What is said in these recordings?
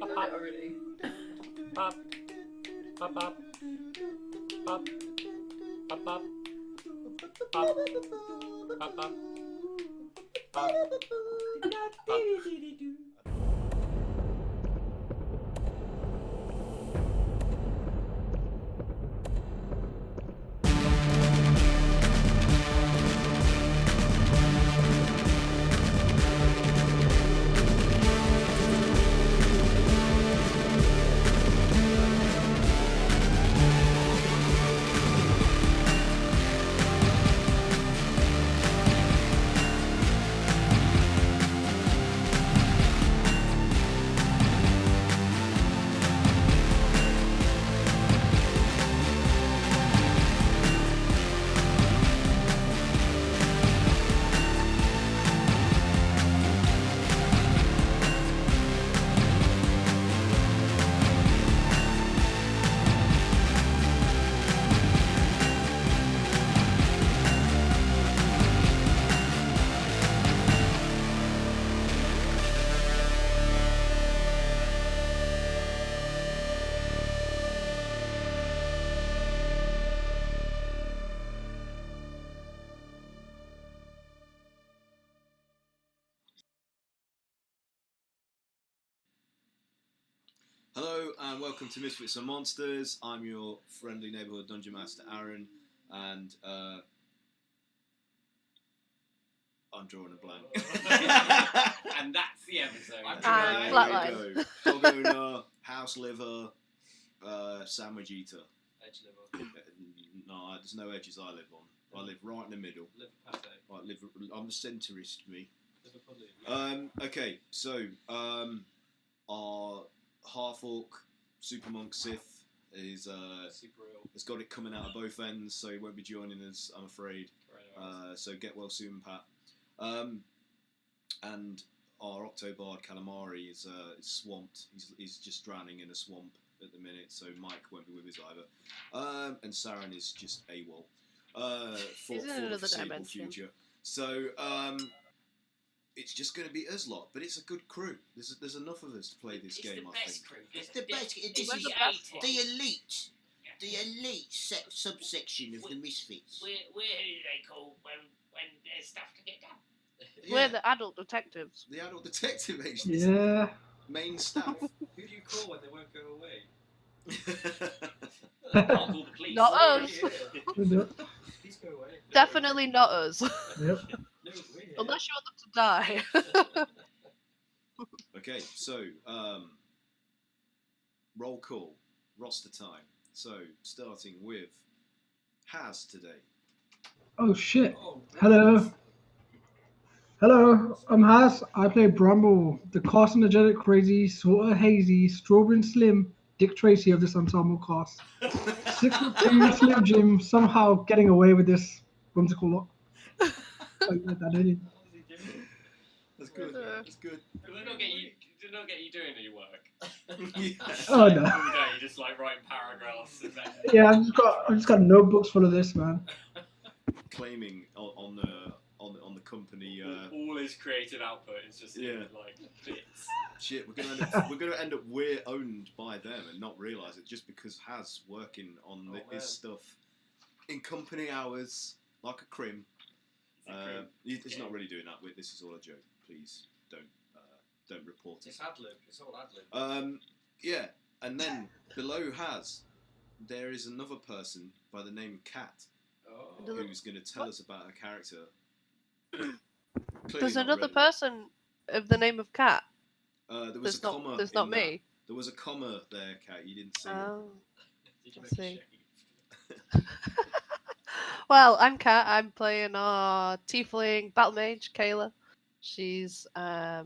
done it already. Pop. Pop, pop. Pop. Pop, pop. Pop. Pop, pop. Pop. Pop. Hello and welcome to Misfits and Monsters. I'm your friendly neighbourhood dungeon master Aaron, and I'm drawing a blank. And that's the episode. Flatline. Dog owner, house liver, sandwich eater. Edge liver. No, there's no edges I live on. I live right in the middle. Liver pate. Right, I'm a centrist, me. Liver pudding. Okay, so our half-orc super monk Sith is Super ill. has got it coming out of both ends, so he won't be joining us, I'm afraid. So get well soon, Pat. And our Octobard Calamari is swamped. He's just drowning in a swamp at the minute, so Mike won't be with us either. And Saren is just AWOL for the foreseeable future. So it's just going to be us lot, but it's a good crew. There's enough of us to play this game, I think. Crew. It's the best. This We're is the best the elite subsection of the Misfits. We're who they call when there's stuff to get done. We're the adult detectives. The adult detective agency. Yeah. Main staff. Who do you call when they won't go away? Can't call the police. Not us. Please go away. Definitely not us. Yep. No, we're here. Unless you want them to die. Okay, so roll call, roster time. So starting with Has today. Oh shit. Oh, Hello. Hello, I'm Has. I play Bramble, the carcinogenic, crazy, sort of hazy, strawberry and slim Dick Tracy of this ensemble cast. 6'2" Slim Jim, somehow getting away with this whimsical lot. Oh, yeah, that is it. That's good. That's good. Did they not get you doing any work? Yeah. Oh no. All day, you just like writing paragraphs. And then... Yeah, I've just got notebooks full of this, man. Claiming on the company. all his creative output is just in, like bits. Shit, we're gonna end up we're owned by them and not realise it just because Has working on his stuff in company hours like a crim. He's not really doing that. This is all a joke. Please don't report it. It's ad-lib. It's all ad-lib. Yeah, and then below Has, there is another person by the name of Kat who's going to tell us about her character. There's another person of the name of Cat. There was a comma. There's not me. There was a comma there, Kat. You didn't see it. Oh. Did you I make see. a shave? Well, I'm Kat. I'm playing our tiefling battle mage, Kayla. She's got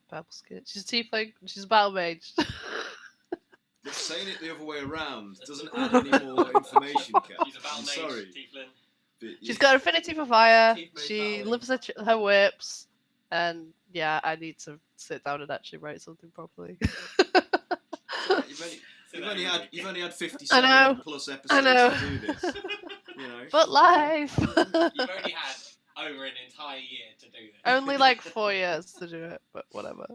purple skin. She's a tiefling. She's a battle mage. But saying it the other way around doesn't add any more information, Kat. She's a battle I'm mage, sorry. Tieflin. But She's got affinity for fire. Chief mage She battle lives her whips. And yeah, I need to sit down and actually write something properly. You've only had 57 I know. plus I episodes know. to do this. You know. But life. You've only had over an entire year to do this. Only like 4 years to do it, but whatever.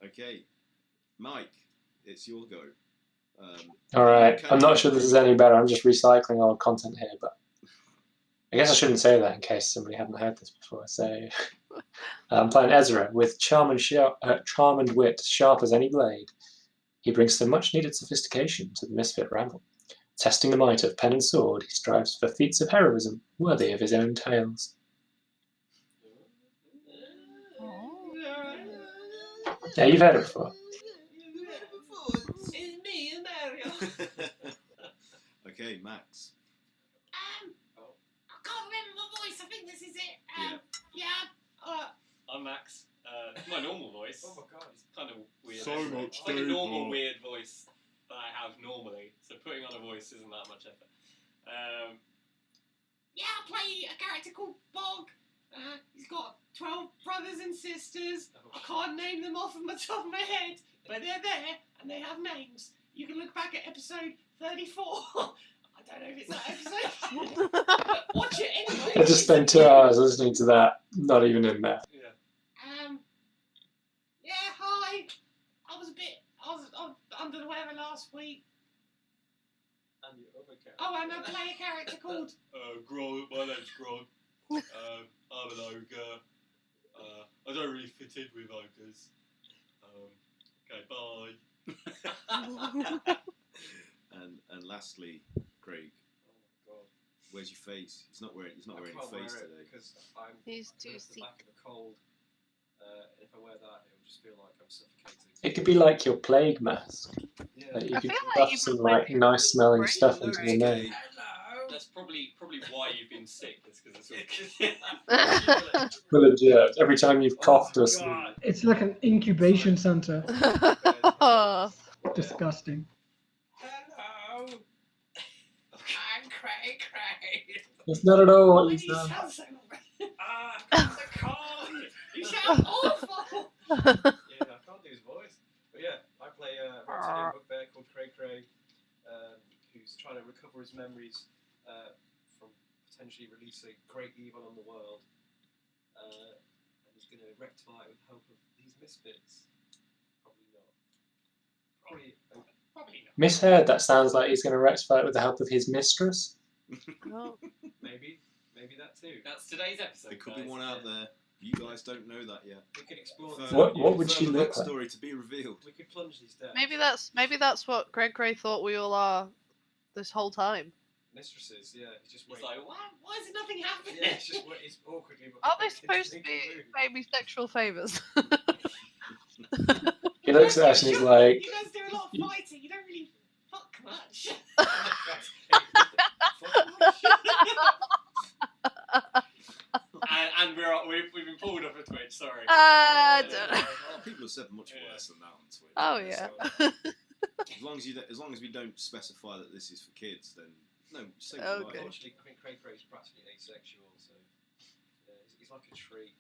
Okay. Mike, it's your go. All right. I'm not sure this is any better. I'm just recycling old content here, but I guess I shouldn't say that in case somebody hadn't heard this before. So I'm playing Ezra with charm and wit, sharp as any blade. He brings some much-needed sophistication to the misfit ramble. Testing the might of pen and sword, he strives for feats of heroism worthy of his own tales. Yeah, you've heard it before. It's me and Mario. Okay, Max. I can't remember my voice. I think this is it. I'm Max. My normal voice. Oh my god. It's kind of weird. So isn't it? much It's like a deeper. normal weird voice that I have normally. So putting on a voice isn't that much effort. I play a character called Bog. He's got 12 brothers and sisters. I can't name them off the top of my head, but they're there and they have names. You can look back at episode 34. I don't know if it's that episode. Watch it anyway. I just spent 2 hours listening to that, not even in there. Hi. I was under the weather last week. And your other character. Oh, and I play a character called... Grog. My name's Grog. I'm an ogre. I don't really fit in with ogres. Okay, bye. And lastly, Craig. Oh god. Where's your face? He's not wearing a face today. Because I'm He's too at the sick. back of a cold. If I wear that, it'll just feel like I'm suffocating. It could be like your plague mask. Yeah. Like you I could feel like stuff you've some been like wearing nice smelling brain stuff No, into it's your okay. nose. Hello. That's probably why you've been sick. Is because it's all. Full of germs. Every time you've coughed or sneezed. God. It's like an incubation center. Oh. Disgusting. Hello. I'm Cray. It's not at all Why what do you you sound. sound so... It's a cold. You sound awful! Yeah, I can't do his voice. But yeah, I play a reptilian bugbear called Cray, who's trying to recover his memories from potentially releasing great evil on the world. And he's going to rectify it with the help of these misfits. Probably not. Probably not. Misheard, that sounds like he's going to rectify it with the help of his mistress. Oh. Maybe that too. That's today's episode. There could be guys. one out there. You guys don't know that yet. We could explore What would she further look like? backstory to be revealed. We could plunge these depths. Maybe that's what Greg Gray thought we all are this whole time. Mistresses, yeah. He's just He's waiting. like, Why is nothing happening? Yeah, it's just it's awkwardly. Are they supposed to be maybe sexual favours? He looks at us and he's like, You guys do a lot of fighting. You don't really fuck much. and we've been pulled off of Twitch. Sorry. I don't know. Oh, people have said much worse than that on Twitter. Oh yeah. So, as long as we don't specify that this is for kids, then no. Say what you like. Okay. Actually, I think Cray is practically asexual, so he's like a tree.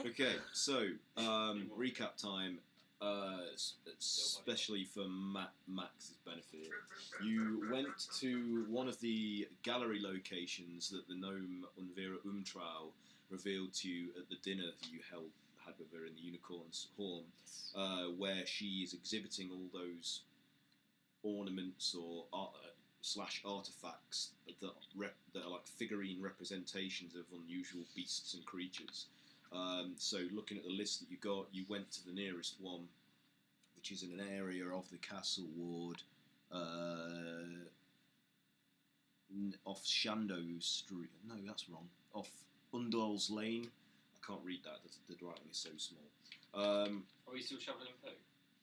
Okay, so recap time, especially for Max's benefit. You went to one of the gallery locations that the gnome Unvera Umtrau revealed to you at the dinner that you had with her in the Unicorn's Horn, where she is exhibiting all those ornaments or artifacts that are like figurine representations of unusual beasts and creatures. So looking at the list that you got, you went to the nearest one, which is in an area of the castle ward off Shandow Street. No, that's wrong. Off Undal's Lane. I can't read that. The writing is so small. Are we still shoveling poo?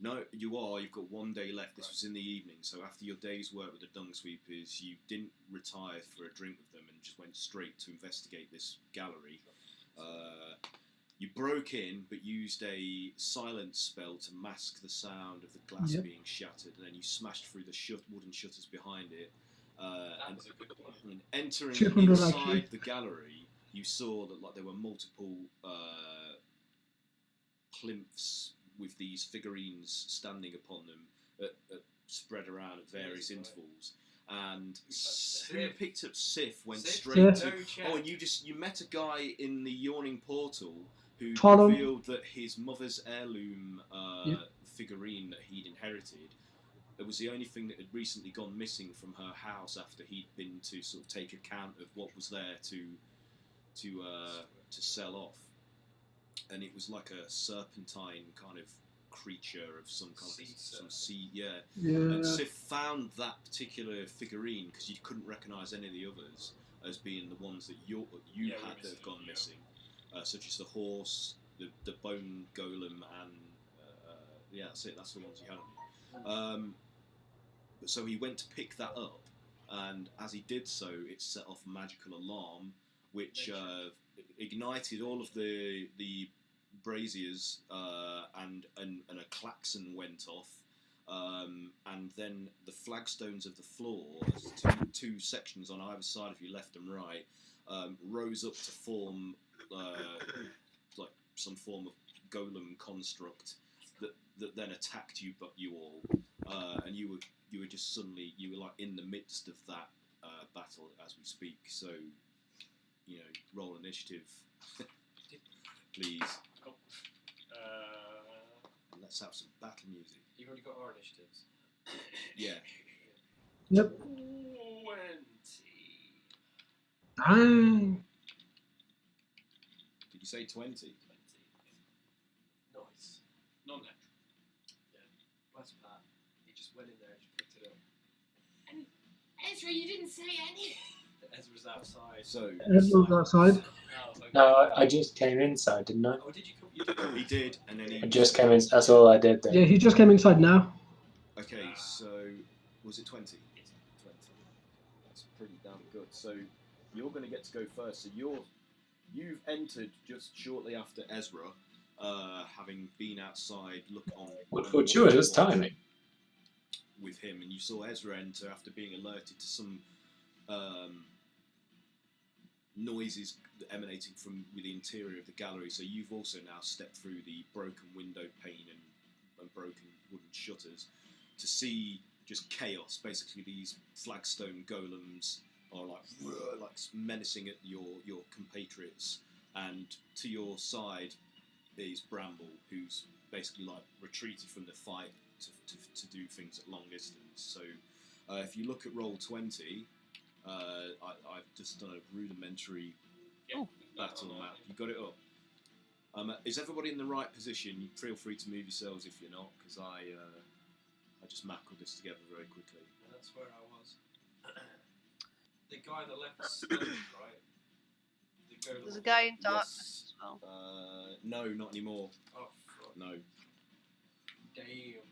No, you are. You've got 1 day left. This was in the evening, so after your day's work with the dung sweepers, you didn't retire for a drink with them and just went straight to investigate this gallery. You broke in, but used a silence spell to mask the sound of the glass being shattered, and then you smashed through the wooden shutters behind it. That was a good plan. And entering 200 inside actually. the gallery, you saw that there were multiple plinths with these figurines standing upon them, spread around at various intervals. And who picked up Sif went straight to. No chance. Oh, and you met a guy in the yawning portal who Follow. revealed that his mother's heirloom Yep. figurine that he'd inherited, it was the only thing that had recently gone missing from her house after he'd been to sort of take account of what was there to sell off, and it was like a serpentine kind of creature of some kind of some sea, yeah. And Sif found that particular figurine because you couldn't recognise any of the others as being the ones that you had that have gone missing, such as the horse, the bone golem, and yeah, that's it. That's the ones you had on you. So he went to pick that up, and as he did so, it set off a magical alarm, which ignited all of the braziers, and a klaxon went off, and then the flagstones of the floor, two sections on either side of you, left and right, rose up to form like some form of golem construct that then attacked you all, and you were just suddenly like in the midst of that battle as we speak. So, roll initiative, please. Oh. Let's have some battle music. You've already got our initiatives. Yeah. Yep. 20. Dang. Did you say 20? 20. Nice. Non-natural. Yeah. Bless Pat. He just went in there and just picked it up. And Ezra, you didn't say any. Ezra's outside. So. Ezra's outside. Oh, okay. No, I just came inside, didn't I? Oh, did you come? You did come. He did, and then he. I just came in. That's all I did then. Yeah, he just came inside now. Okay, so was it 20? 20. That's pretty damn good. So you're going to get to go first. So you've entered just shortly after Ezra, having been outside. Look on. What fortuitous timing. With him, and you saw Ezra enter after being alerted to some noises emanating from the interior of the gallery. So you've also now stepped through the broken window pane and broken wooden shutters to see just chaos. Basically, these flagstone golems are like menacing at your compatriots, and to your side is Bramble, who's basically like retreated from the fight to do things at long distance. So if you look at roll 20, I've just done a rudimentary battle map. You got it up? Is everybody in the right position? Feel free to move yourselves if you're not, because I just mackled this together very quickly. That's where I was. The guy that left was stunned, right? There's a guy in darkness as well. No, not anymore. Oh, fuck. No. Damn.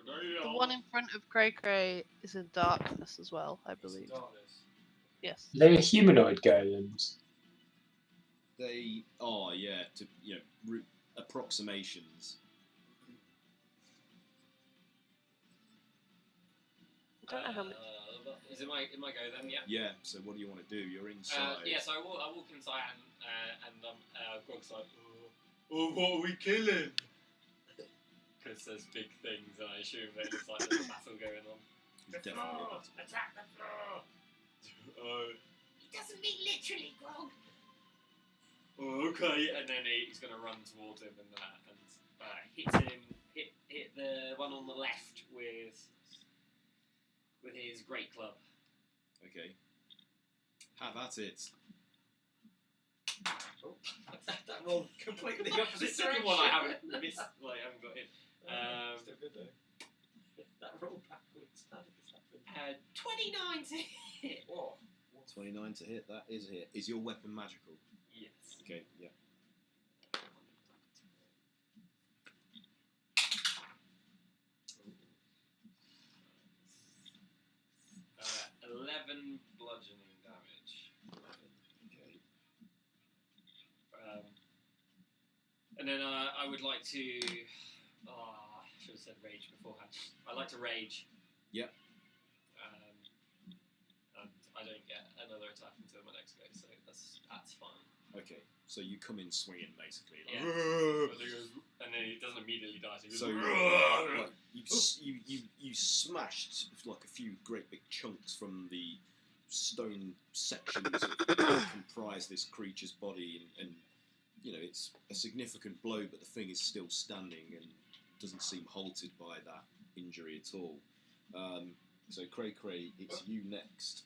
The one in front of Cray Cray is in darkness as well, I believe. Darkness. Yes. They're humanoid golems. They are, yeah, to approximations. I don't know how many. Is it my go then? Yeah. Yeah. So what do you want to do? You're inside. Yeah. So I walk inside and Grog's like, Oh, what are we killing? because there's big things, and I assume that it's like there's a battle going on. It's definitely not. Attack the floor! He doesn't mean literally, Grog. Okay, and then he's going to run towards him and hit the one on the left with his great club. Okay. Have at it. Oh, that rolled completely the opposite to one I haven't missed, I haven't got in. Still good though. That rolled backwards. How did this happen? 29 to hit. Whoa. 29 to hit. That is a hit. Is your weapon magical? Yes. Okay. Yeah. 11 bludgeoning damage. Okay. And then I would like to. I should have said rage beforehand. I'd like to rage. Yep. And I don't get another attack until my next go, so that's fine. Okay. So you come in swinging, basically. Like, And then he doesn't immediately die. So he goes, so like, you smashed like a few great big chunks from the stone sections that comprise this creature's body, and it's a significant blow, but the thing is still standing and doesn't seem halted by that injury at all. So Cray, it's you next.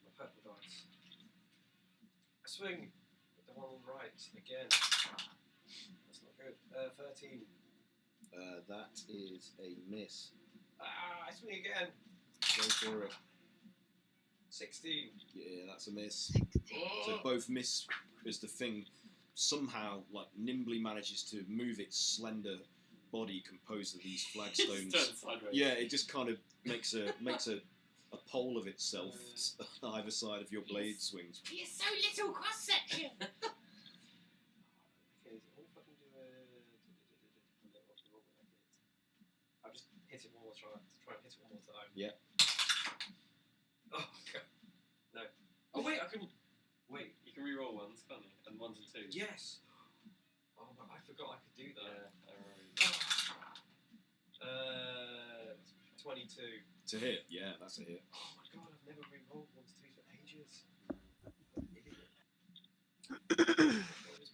My purple dice. I swing with the one on the right again. That's not good. 13. That is a miss. I swing again. Go for it. 16. Yeah, that's a miss. So both miss as the thing somehow like nimbly manages to move its slender body composed of these flagstones. Yeah, it just kind of makes a pole of itself on either side of your blade swings. You're so little cross section. Okay, what if I can do a... I'll just hit it one more try and hit it one more time. Yeah. Oh, God. No. Oh, wait, I can... Wait. You can re-roll ones, can't you? And ones and twos. Yes. Oh, but I forgot I could do that. Yeah, I remember. 22. To hit, yeah, that's a hit. Oh my god, I've never re-rolled ones twos for ages.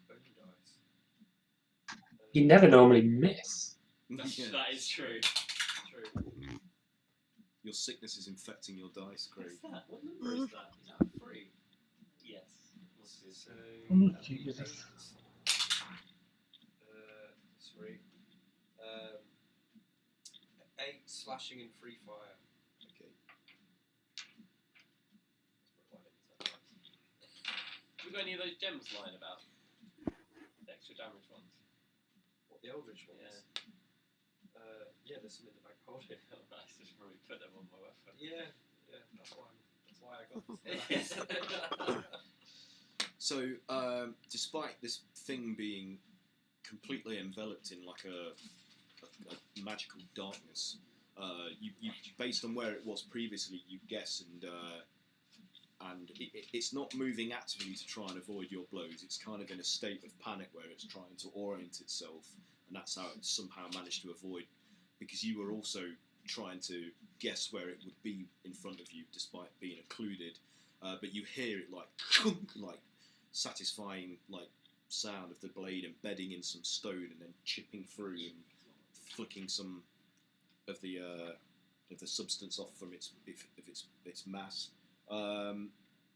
Bone dice. You never normally miss. Yeah. That is true. True. Your sickness is infecting your dice, Craig. What's that? What number is that? Is that 3? Yes. So, Oh, that'd be Jesus. 3. 8 slashing and free fire. Okay. Have we got any of those gems lying about? The extra damage ones? What, the Eldritch ones? Yeah. Yeah, there's some in the back pocket. Oh, nice. Just probably put them on my weapon. Yeah, that's why I got this. So, despite this thing being completely enveloped in like a magical darkness, you based on where it was previously, you guess, and it's not moving actively to try and avoid your blows. It's kind of in a state of panic where it's trying to orient itself, and that's how it somehow managed to avoid, because you were also trying to guess where it would be in front of you, despite being occluded. But you hear it like satisfying like sound of the blade embedding in some stone and then chipping through and flicking some of the substance off from its mass.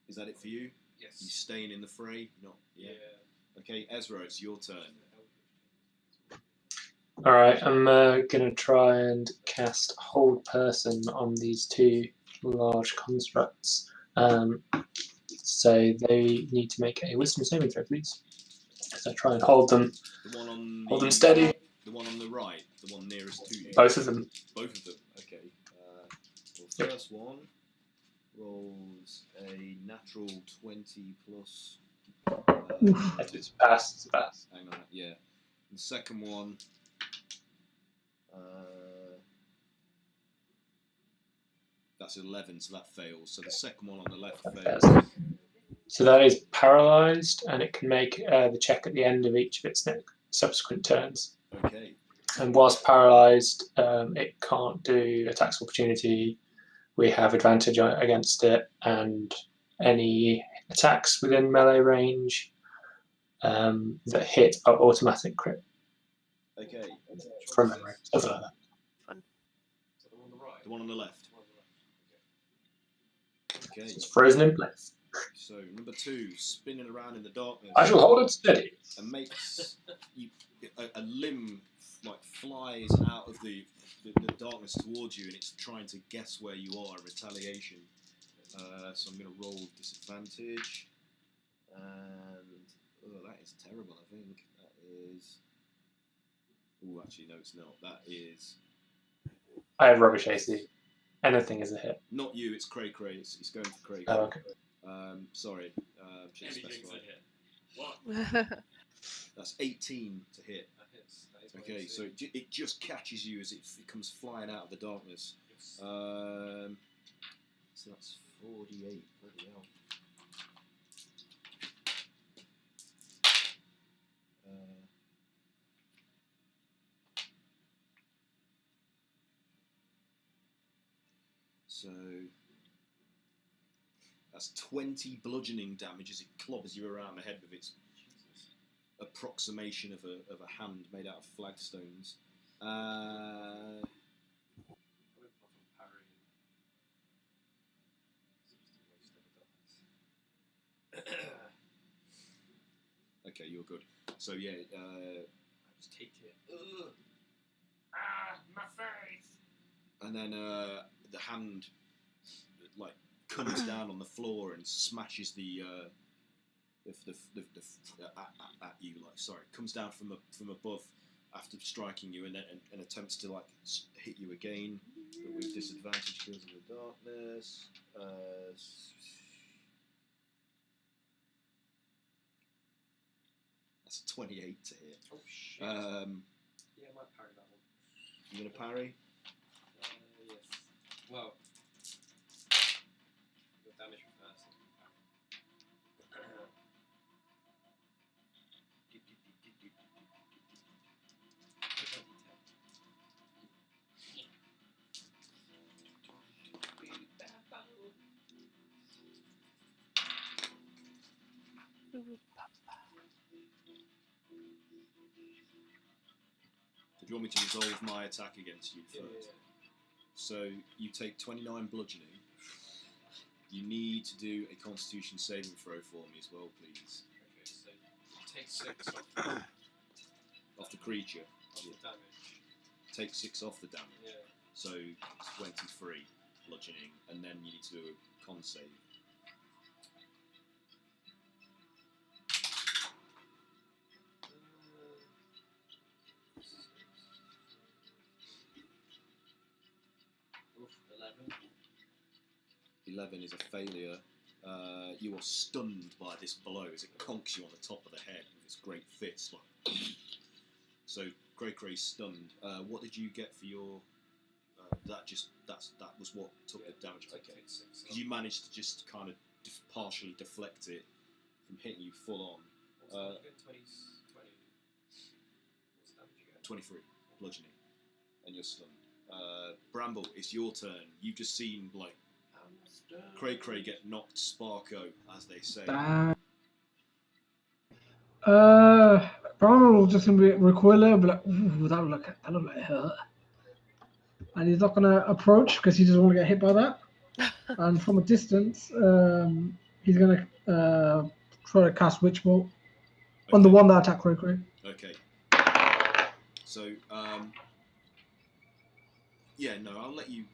Is that it for you? Yes. You staying in the fray? Not. Yeah. Okay, Ezra, it's your turn. Alright, I'm gonna try and cast Hold Person on these two large constructs. So they need to make a Wisdom saving throw, please. So try and hold them steady. The one on the right, the one nearest to you. Both of them. Both of them. Okay. The first one rolls a natural 20 plus. It's a pass. It's a pass. Hang on. Yeah. And the second one. That's 11, so that fails. So the second one on the left fails. So that is paralysed, and it can make the check at the end of each of its subsequent turns. Okay. And whilst paralysed, it can't do attacks of opportunity. We have advantage against it, and any attacks within melee range that hit are automatic crit. Okay. From memory, something like that. Fun. So the one on the right? The one on the left. Okay. It's frozen in place. So number 2, spinning around in the darkness. I shall hold it steady. And makes a limb like flies out of the darkness towards you, and it's trying to guess where you are in retaliation. So I'm going to roll disadvantage, and that is terrible. I think that is. Oh, actually, no, it's not. That is. I have rubbish AC. Anything is a hit. Not you. It's Cray. It's going for Cray. Oh, okay. Sorry. Should have Anything's specified. a hit. What? That's 18 to hit. That hits. That is my Okay, AC. so it just catches you as it comes flying out of the darkness. Yes. So that's 48. Bloody hell. So that's 20 bludgeoning damage as it clobbers you around the head with its approximation of a hand made out of flagstones. Okay, you're good. So yeah, I just take it. Ugh. My face. And then the hand like comes down on the floor and smashes at you. Like, sorry, comes down from above after striking you, and then and attempts to like hit you again, but with disadvantage because of the darkness. That's a 28 to hit. Oh shit. Yeah, I might parry that one. You gonna parry? Yes. Well, the damage first. Do you want me to resolve my attack against you first? Yeah. So you take 29 bludgeoning. You need to do a Constitution saving throw for me as well, please. Okay, so take 6 off the creature. the damage. Take 6 off the damage. Yeah. So 23 bludgeoning, and then you need to do a con save. Oof, 11. 11 is a failure. You are stunned by this blow as it conks you on the top of the head with its great fist. Like, so Cray-Cray's stunned. What did you get for your? That was what took the damage. Okay, because you managed to just kind of partially deflect it from hitting you full on. 20. What's the damage you get? 23 bludgeoning, and you're stunned. Bramble, it's your turn. You've just seen like Cray get knocked sparko, as they say. Bramble will just recoil a little, be like, ooh, that look like it hurt. And he's not gonna approach because he doesn't want to get hit by that. And from a distance, he's gonna try to cast Witch Bolt on the one that attacked Cray. Okay. So yeah, no, I'll let you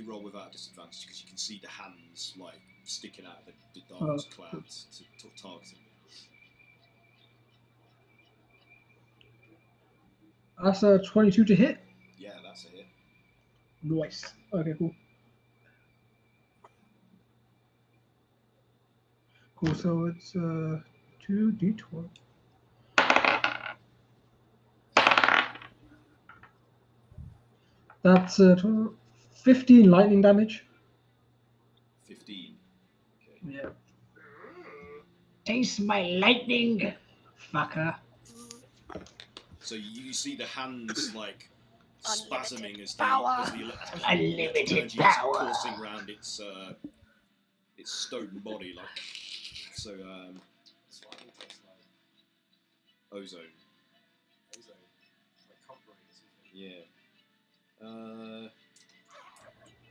roll without a disadvantage because you can see the hands like sticking out of the darkness clouds to target him. That's a 22 to hit. Yeah, that's a hit. Nice. Okay, cool. Cool. So it's 2d12. That's 15 lightning damage. 15. Okay. Yeah. Taste my lightning, fucker. So you see the hands like spasming as the Unlimited energy power. is coursing around its stone body, like so. That's what it tastes like. Ozone. Like copper or something. Yeah.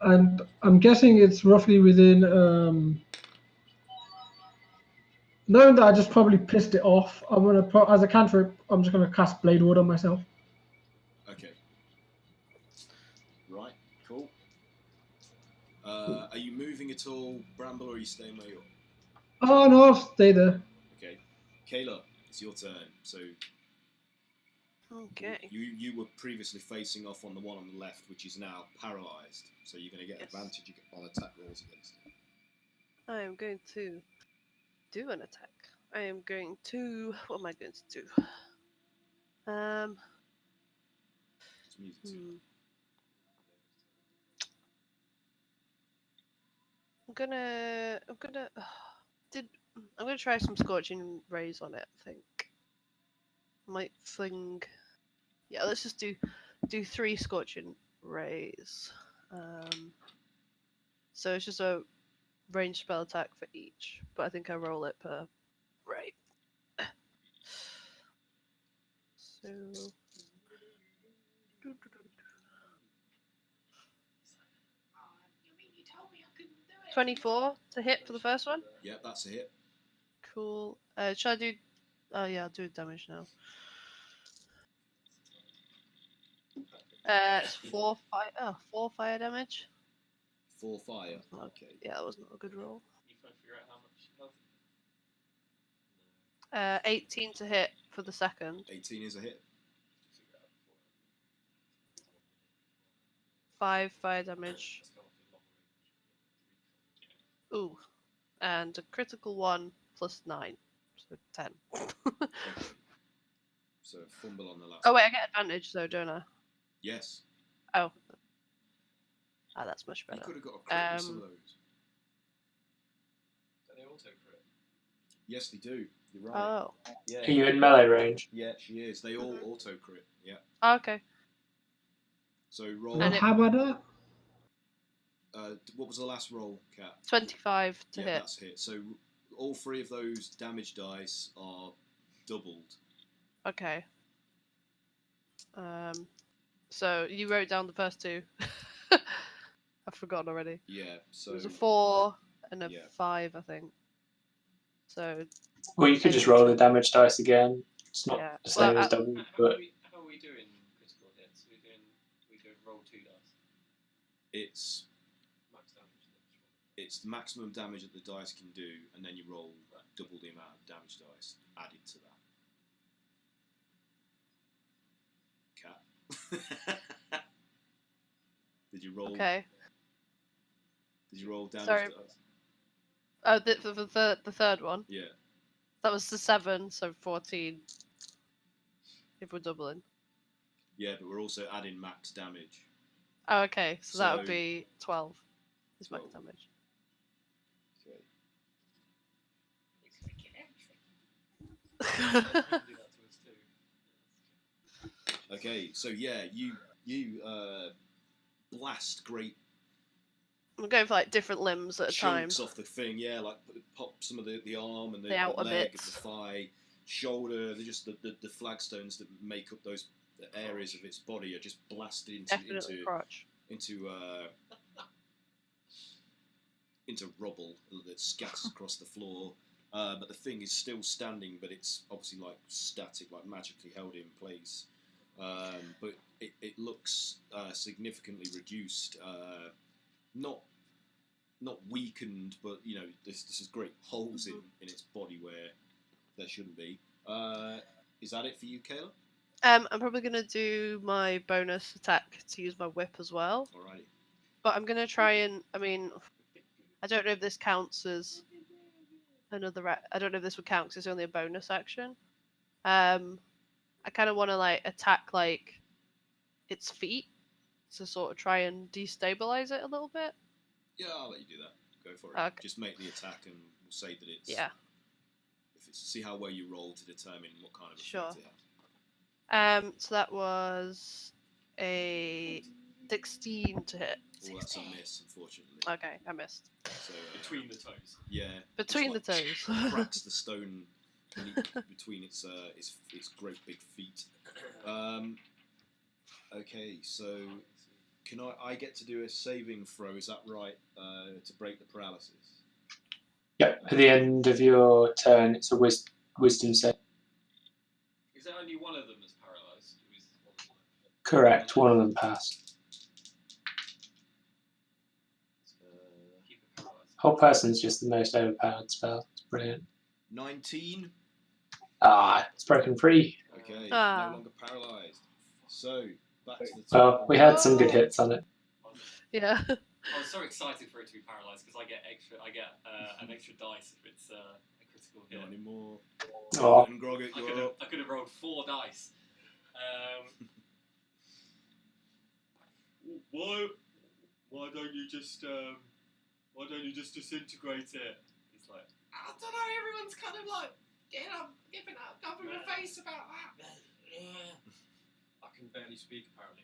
And I'm guessing it's roughly within. Knowing that I just probably pissed it off, I'm gonna as a cantrip. I'm just gonna cast Blade Ward on myself. Okay. Right. Cool. Are you moving at all, Bramble, or are you staying where you are? Oh no, I'll stay there. Okay. Kayla, it's your turn. So Okay. you were previously facing off on the one on the left, which is now paralysed. So you're going to get advantage on attack rolls against it. I am going to do an attack. I am going to. What am I going to do? It's music too. I'm gonna try some scorching rays on it. I think. Might fling. Yeah, let's just do 3 scorching rays. So it's just a ranged spell attack for each, but I think I roll it per ray. So. You mean you told me I couldn't do it? 24 to hit for the first one. Yeah, that's a hit. Cool. Should I do? Oh yeah, I'll do damage now. It's 4 fire. Oh, 4 fire damage. 4 fire. That's not- Okay. Yeah, that was not a good roll. You trying to figure out how much health? 18 to hit for the second. 18 is a hit. 5 fire damage. Ooh, and a critical 1 plus 9, so 10. Okay. So fumble on the last. Oh wait, I get advantage though, don't I? Yes. Oh. Ah, that's much You better. could have got a crit with some of those. Don't they auto crit? Yes, they do. You're right. Oh. Yeah. Are you in melee range? Yeah, she is. They all auto crit. Yeah. Oh, okay. So roll. And it- How about that? What was the last roll, Kat? 25 to Yeah, hit. that's hit. So all 3 of those damage dice are doubled. Okay. So you wrote down the first 2. I've forgotten already. Yeah. So It was a 4 and a yeah. 5, I think. So Well, you could just roll the damage dice again. It's not Yeah. the same Well, as double, How but are we doing critical hits? We doing roll 2 dice. it's Max damage. it's the maximum damage that the dice can do, and then you roll double the amount of damage dice added to that. Cat. Did you roll? okay. Did you roll damage Sorry. dice? Oh, the third one. Yeah. That was the 7, so 14. If we're doubling. Yeah, but we're also adding max damage. Oh, okay. So that would So- be 12. Is max 12. damage. Okay. Looks like it, everything. You can do that to us too. Okay. So yeah, you blast great We're going for like different limbs at a time. chunks off the thing. Yeah, like pop some of the arm and The outer leg, bits. the thigh, shoulder. They're just the flagstones that make up those areas of its body are just blasted Definitely crotch. into rubble that scatters across the floor. But the thing is still standing, but it's obviously like static, like magically held in place. But it looks significantly reduced. Not weakened, but you know, this is great holes in its body where there shouldn't be. Is that it for you, Kayla? I'm probably gonna do my bonus attack to use my whip as well. Alrighty. But I'm gonna try and. I mean, I don't know if this counts as another. I don't know if this would count because it's only a bonus action. I kind of want to like attack like its feet to sort of try and destabilize it a little bit. Yeah, I'll let you do that. Go for it. Okay. Just make the attack, and we'll say that it's. Yeah. See how well you roll to determine what kind of effect Sure. it has. So that was a 16 to hit. Oh, that's a miss, unfortunately. Okay, I missed. So, Between the toes. yeah. Between the it's like toes. cracks the stone between its great big feet. Okay, so can I get to do a saving throw? Is that right? To break the paralysis. yep. At the end of your turn, it's a wisdom save. Is there only one of them that's paralysed? Or is one of them? Correct. One of them passed. Keep it paralysed. Whole person's just the most overpowered spell. It's brilliant. 19. Ah, it's broken free. Okay, Ah. no longer paralysed. So back to the top. Well, we had some good hits on it. Yeah. I was so excited for it to be paralysed because I get an extra dice if it's a critical hit. Not anymore. Oh. And Grogget, you're up. I could have rolled 4 dice. Why don't you just disintegrate it? It's like, I don't know, everyone's kind of like getting up, giving up, covering my face about that. I can barely speak apparently.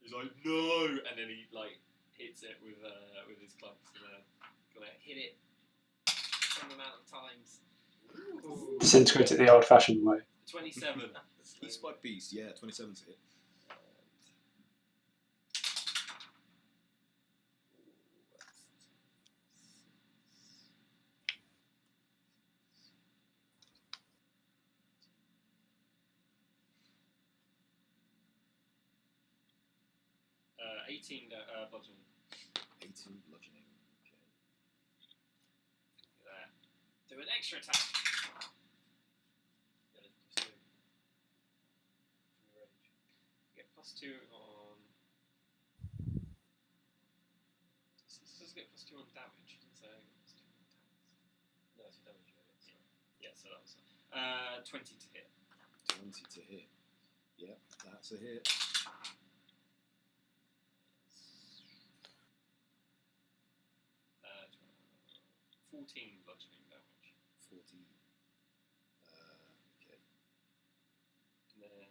He's like, no! And then he like hits it with his clubs and gonna hit it. random amount of times. Disintegrate it the old-fashioned way. 27. Piece by piece, yeah, 27's a hit. 18 bludgeoning. 18 bludgeoning. Okay. There. Do an extra attack. Get +2 on. This does get +2 on damage. So +2 on attacks. No, it's damage. Yeah, so that was 20 to hit. 20 to hit. Yep, that's a hit. 14 bludgeoning damage. 14. Okay. And then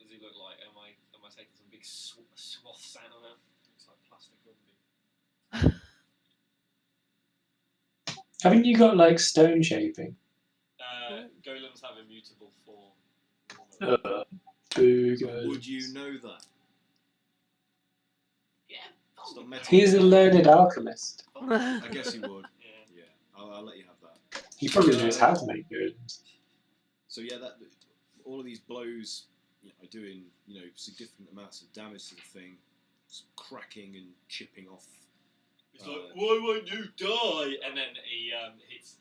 does he look like? Am I taking some big swaths out of him? Looks like plastic Gumby. Haven't you got like stone shaping? Golems have immutable form. Boo golems. Would you know that? Yeah. Stop metal. He's a learned alchemist. I guess he would. Yeah. Yeah, I'll let you have that. He probably knows how to make golems. So yeah, that all of these blows are doing significant amounts of damage to the thing, it's cracking and chipping off. He's like, why won't you die? And then he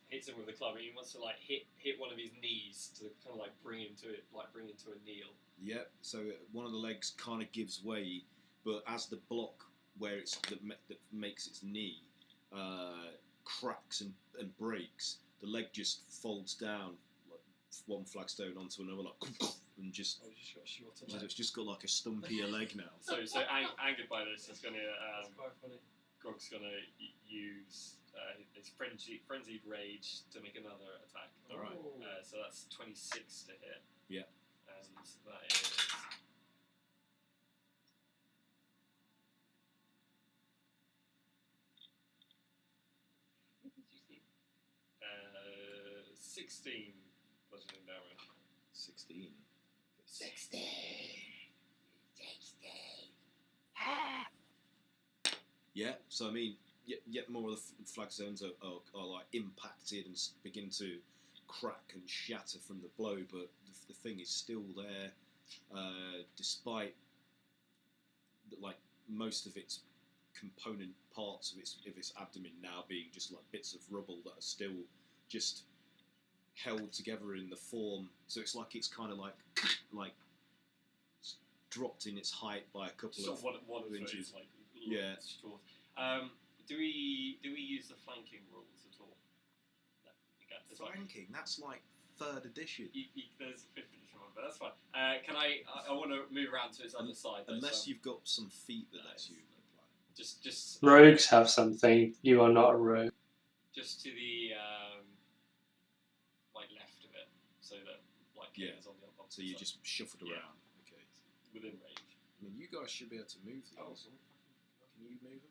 hits him with a club. He wants to like hit one of his knees to kind of like bring him to a kneel. Yep. So one of the legs kind of gives way, but as the block where that makes its knee cracks and breaks, the leg just folds down like one flagstone onto another, like, and just. Oh, just got a shorter So leg. it's just got like a stumpier leg now. So angered by this, he's gonna That's quite funny. Grog's gonna use his frenzied rage to make another attack. All right. So that's 26 to hit. Yeah. And that is. 16 bludgeoning damage. 16. 16. Yeah, so I mean, yet more of the flagstones are like impacted and begin to crack and shatter from the blow, but the thing is still there, despite like most of its component parts of its abdomen now being just like bits of rubble that are still just held together in the form. So it's like it's kind of like dropped in its height by a couple of one of inches. those, like, Yeah. short. Do we use the flanking rules at all? No, it's like- Flanking, that's like 3rd edition. there's a 5th edition one, but that's fine. Can I want to move around to its other side. Though, Unless so you've got some feet that lets you apply. just Rogues have something. You are not a rogue. just to the like left of it, so that like Yeah. it's on the opposite So you side. just shuffled Yeah. around. Okay. Within range. I mean, you guys should be able to move these. Oh, Can you move them?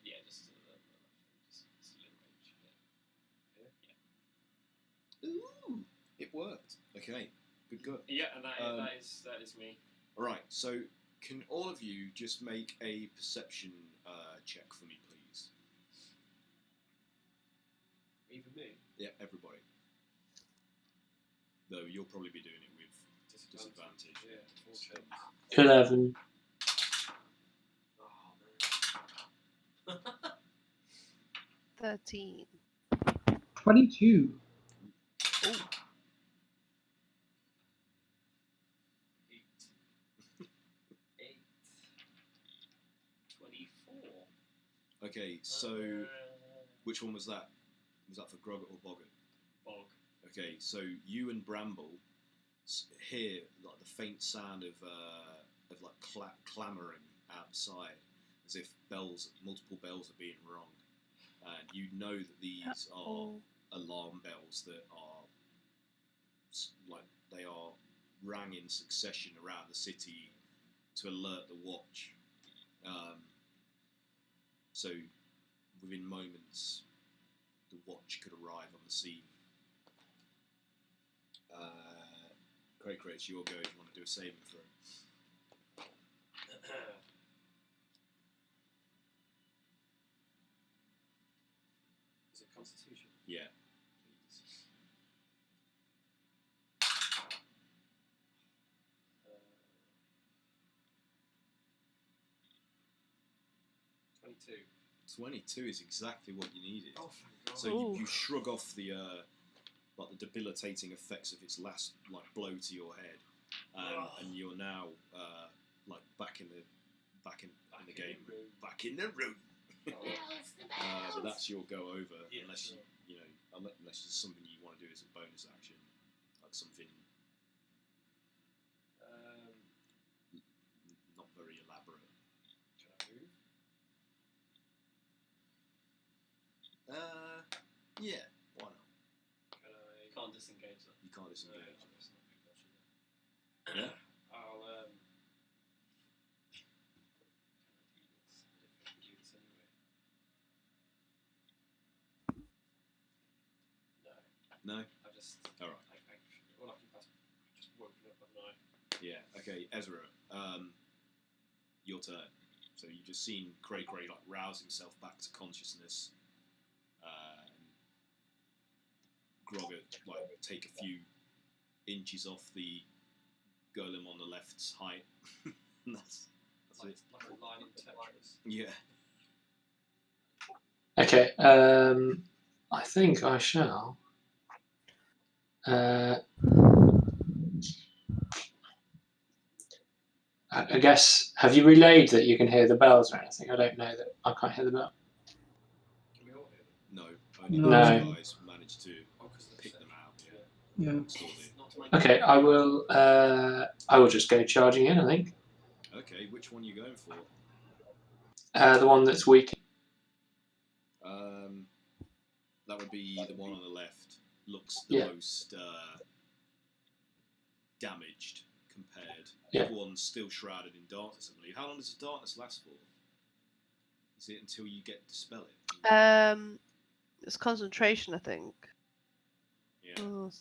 Yeah, just to the left. Just within range. Yeah. Ooh, it worked. Okay, good. Yeah, and that is me. All right. So, can all of you just make a perception check for me, please? Even me. Yeah, everybody. Though you'll probably be doing it with disadvantage. Yeah, unfortunately. 11. Oh, man. 13. 22. 8. 24. Okay, so which one was that? Was that for Grog or Boggart? Bog. Okay, so you and Bramble hear like the faint sound of like clamouring outside, as if multiple bells are being rung, and you know that these are alarm bells that are like they are rang in succession around the city to alert the watch. So within moments, the watch could arrive on the scene. Cray, it's your go. You want to do a saving throw? Is it Constitution? Yeah. 22. 22 is exactly what you needed. Oh, thank God. So you shrug off the like the debilitating effects of its last like blow to your head, and you're now like back in the game, back in the room. But that's your go over, Yeah, unless sure. you know, unless it's something you want to do as a bonus action, like something not very elaborate. Can I move? Yeah, why not? Can I? Can't disengage though. You can't No, disengage. let's not move that, should I? Yeah. I'll Can I do this? I don't think I can do this anyway. No. No. I just. All right. Well, I can pass. I've just woken up, haven't I? Yeah. Okay, Ezra. Your turn. So you've just seen Cray like rouse himself back to consciousness. Grogger like take a few inches off the golem on the left's height. that's Like, it. like a line in Tetris. Yeah. Okay, I think I shall. I guess, have you relayed that you can hear the bells or anything? I don't know that I can't hear the bell. Can we all hear them? No. Only No. those guys managed to Oh, because pick them out. Yeah. Yeah. Installed it. Not to make Okay, I will just go charging in, I think. Okay, which one are you going for? The one that's weak. That would be the one on the left. Looks the Yeah. most damaged compared. Yeah. Everyone's still shrouded in darkness, I believe. How long does the darkness last for? Is it until you get dispel it? It's concentration, I think. Yeah. Oh,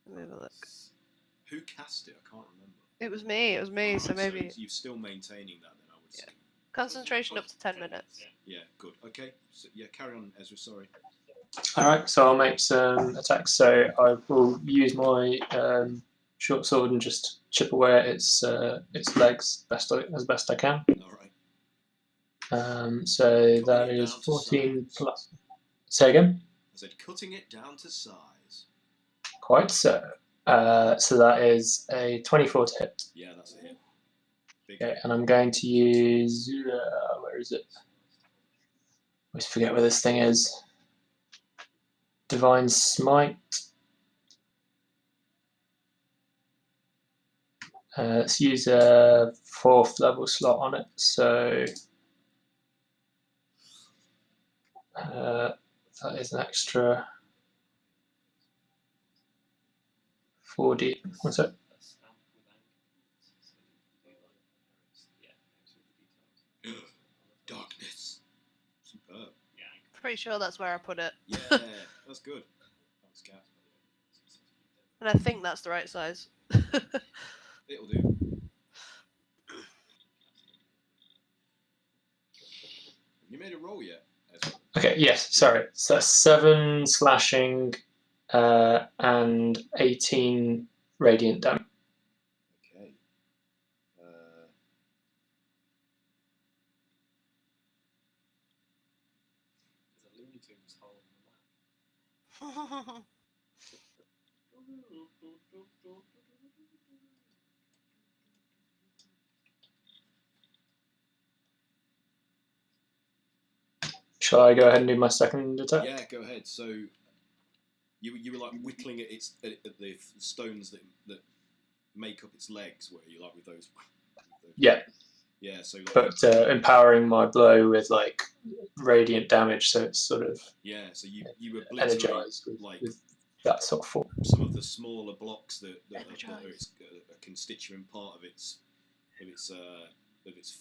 let me have a look. Who cast it? I can't remember. It was me. It was me. So Alright, maybe you're still maintaining that then, I would say. concentration up to 10 minutes. Yeah, good. Okay. So, yeah, carry on, Ezra. Sorry. Alright, so I'll make some attacks. So I will use my short sword and just chip away at its legs as best I can. All right. So that it is down to 14 size. plus. Say again? I said cutting it down to size. Quite so. So that is a 24 to hit. Yeah, that's a hit. Big Okay, hit. and I'm going to use where is it? I always forget where this thing is. Divine Smite. Let's use a 4th level slot on it. So that is an extra 4D. What's it? Darkness. Superb. Pretty sure that's where I put it. Yeah, that's good. Thanks, Kat. And I think that's the right size. It'll do. Have you made a roll yet, Ezra? Okay, yes, sorry. So 7 slashing and 18 radiant damage. Okay. There's a Looney Tunes hole in the map. Shall I go ahead and do my second attack? Yeah, go ahead. So you were like whittling at at the stones that make up its legs, were you, like with those? Yeah, Yeah. So like, but empowering my blow with like radiant damage, so it's sort of yeah. So you obliterate energized like with that sort of form. some of the smaller blocks that are a constituent part of its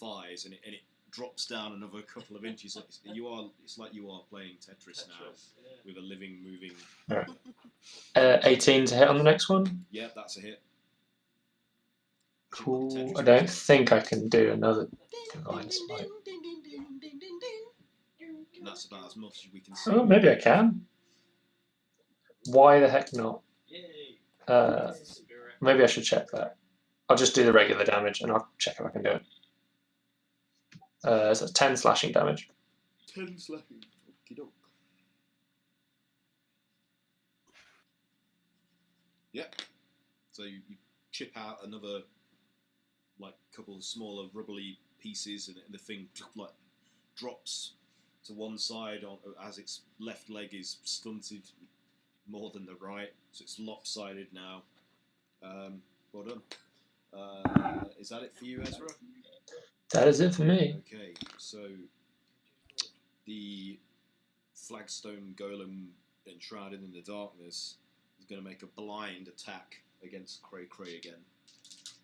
thighs, and it drops down another couple of inches. It's like you are playing Tetris now with a living, moving. All right. 18 to hit on the next one. Yeah, that's a hit. Cool. I don't think I can do another divine smite. And that's about as much as we can see. Oh, maybe I can. Why the heck not? Maybe I should check that. I'll just do the regular damage and I'll check if I can do it. So it's 10 slashing damage. 10 slashing. Okey-doke. Yep. So you chip out another couple of smaller rubbly pieces, and the thing like drops to one side as its left leg is stunted more than the right, so it's lopsided now. Well done. Is that it for you, Ezra? That is it for me. Okay, so the Flagstone Golem enshrouded in the darkness is going to make a blind attack against Cray Cray again.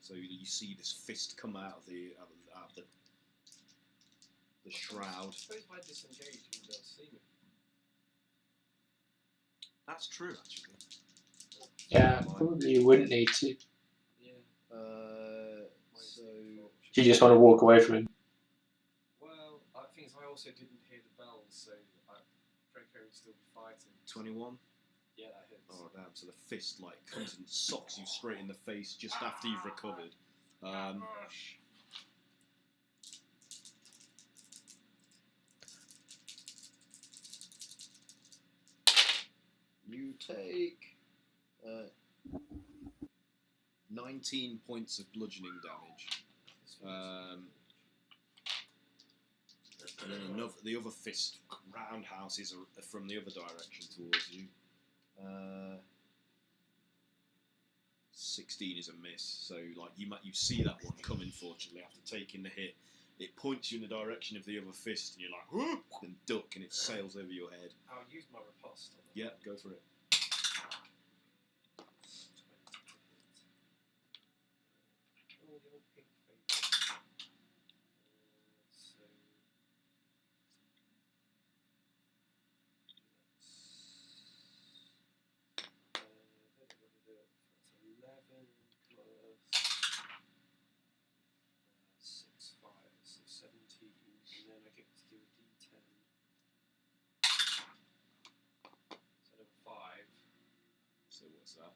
So you see this fist come out of the shroud. I suppose if I disengage, you wouldn't be able to see me. That's true, actually. Yeah, probably you wouldn't need to. Yeah. So You just want to walk away from him. Well, I think I also didn't hear the bells, so Cray Cray would still be fighting. 21. Yeah, that hits. Oh damn! So the fist comes and socks you straight in the face just after you've recovered. You take 19 points of bludgeoning damage. And then the other fist roundhouses are from the other direction towards you. 16 is a miss, so you see that one coming. Fortunately, after taking the hit, it points you in the direction of the other fist, and you're like, whoop, and duck, and it sails over your head. I'll use my riposte on that. Yeah, go for it. Oh, the old pink face. So that's 11 plus 6, 5, so 17, and then I get to do a D10. So another 5. So what's that?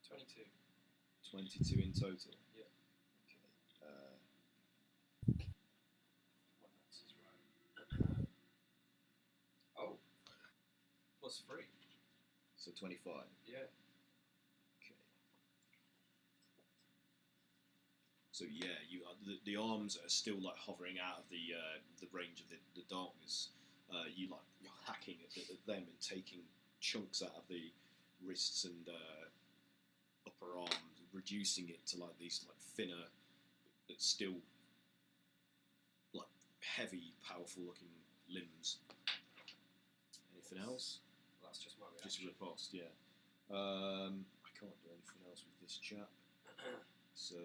22. 22 in total. Yeah. Okay. My maths is right. Oh. Plus 3. So 25. Yeah. Okay. So yeah, the arms are still hovering out of the range of the darkness. You're hacking at them and taking chunks out of the wrists and upper arms, reducing it to these thinner but still heavy, powerful looking limbs. Anything else? Well, that's just my reaction. Just riposte, yeah. I can't do anything else with this chap. So,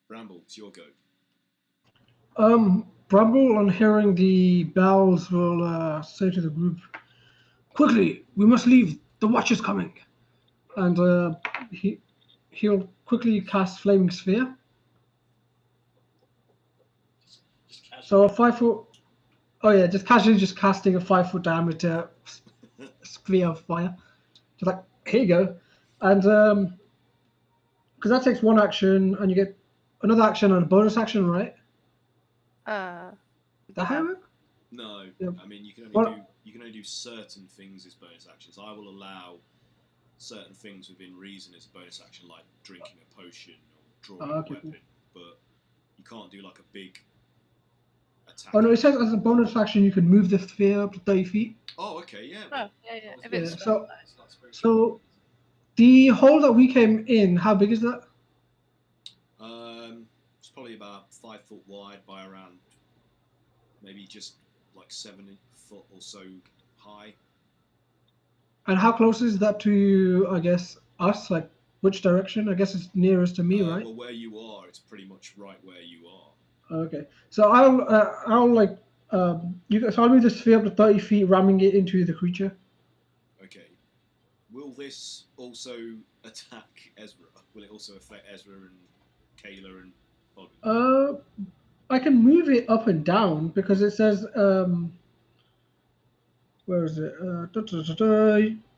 Bramble, it's your go. Bramble, on hearing the bells, will say to the group, "Quickly, we must leave. The watch is coming." And he'll quickly cast Flaming Sphere. So a 5 foot. Oh yeah, just casually casting a 5 foot diameter sphere of fire. Just here you go, and because that takes one action, and you get another action and a bonus action, right? That how it work? No, Yeah. I mean you can only do certain things as bonus actions. I will allow certain things within reason as a bonus action, like drinking a potion or drawing a weapon, but you can't do a big attack. Oh no, it says as a bonus action you can move the sphere up to 30 feet. Oh, okay, yeah. Oh, yeah. If Yeah, it's so the hole that we came in, how big is that? It's probably about 5 foot wide by around maybe just 7 foot or so high. And how close is that to, I guess, us? Which direction? I guess it's nearest to me, right? Well, where you are, it's pretty much right where you are. Okay. So I'll like so I'll move the sphere up to 30 feet, ramming it into the creature. Okay. Will this also attack Ezra? Will it also affect Ezra and Kayla and Bobby? I can move it up and down because it says where is it?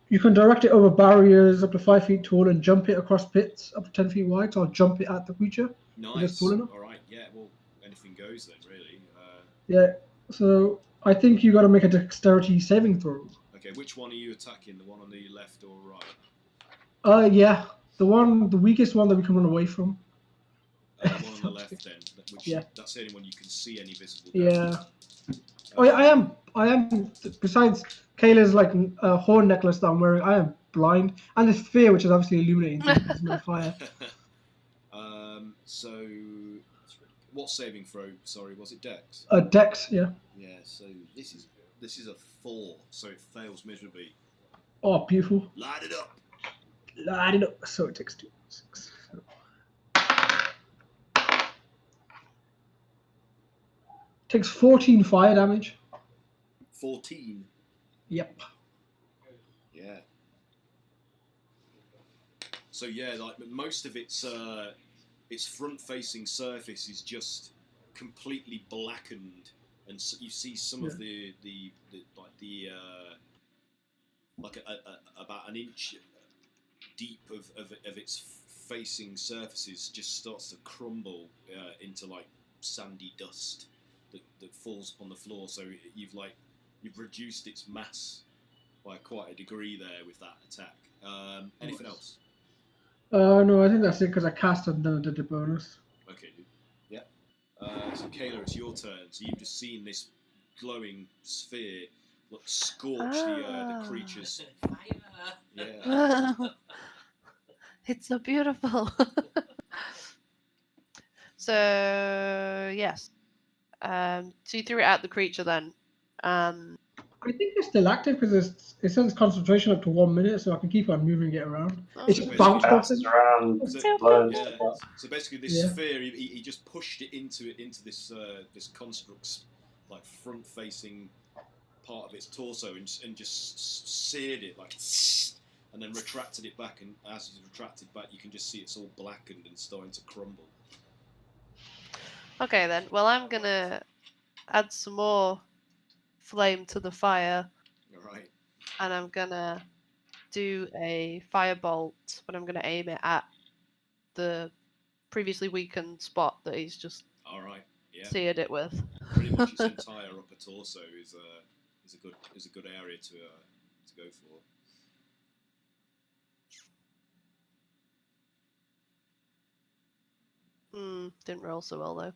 You can direct it over barriers up to 5 feet tall and jump it across pits up to 10 feet wide. So I'll jump it at the creature. Nice. It's tall enough. All right. Yeah. Well, anything goes then, really. Yeah. So I think you got to make a dexterity saving throw. Okay. Which one are you attacking? The one on the left or right? Yeah. The weakest one that we can run away from. The one on the left then. Yeah. That's the only one you can see any visible Yeah. damage. Oh yeah, I am. Besides Kayla's like horn necklace that I'm wearing, I am blind, and this sphere, which is obviously illuminating, is no fire. So, what saving throw? Sorry, was it Dex? Dex, yeah. Yeah. So this is a 4, so it fails miserably. Oh, beautiful. Light it up. Light it up. So it takes 2, 6. Takes 14 fire damage. 14. Yep. Yeah. So yeah, like most of its front-facing surface is just completely blackened, and so you see some of about an inch deep of its facing surfaces just starts to crumble into like sandy dust that falls upon the floor. So you've reduced its mass by quite a degree there with that attack. Anything else? No, I think that's it because I cast and then did the bonus. Okay, dude. Yeah. So Kayla, it's your turn. So you've just seen this glowing sphere scorch the creature's. Fire. Yeah. It's so beautiful. So yes. So you threw it at the creature then. I think it's still active because it sends concentration up to 1 minute, so I can keep on moving it around. It's just basically bounced off it. Bounces around, blown Yeah. stuff. So basically, this Yeah. sphere, he just pushed it into this this construct's like front-facing part of its torso and just seared it like, and then retracted it back. And as it's retracted back, you can just see it's all blackened and starting to crumble. Okay then. Well, I'm gonna add some more flame to the fire, All right. and I'm gonna do a firebolt, but I'm gonna aim it at the previously weakened spot that he's just All right. Yeah. seared it with. Pretty much its entire upper torso is a good area to go for. Didn't roll so well though.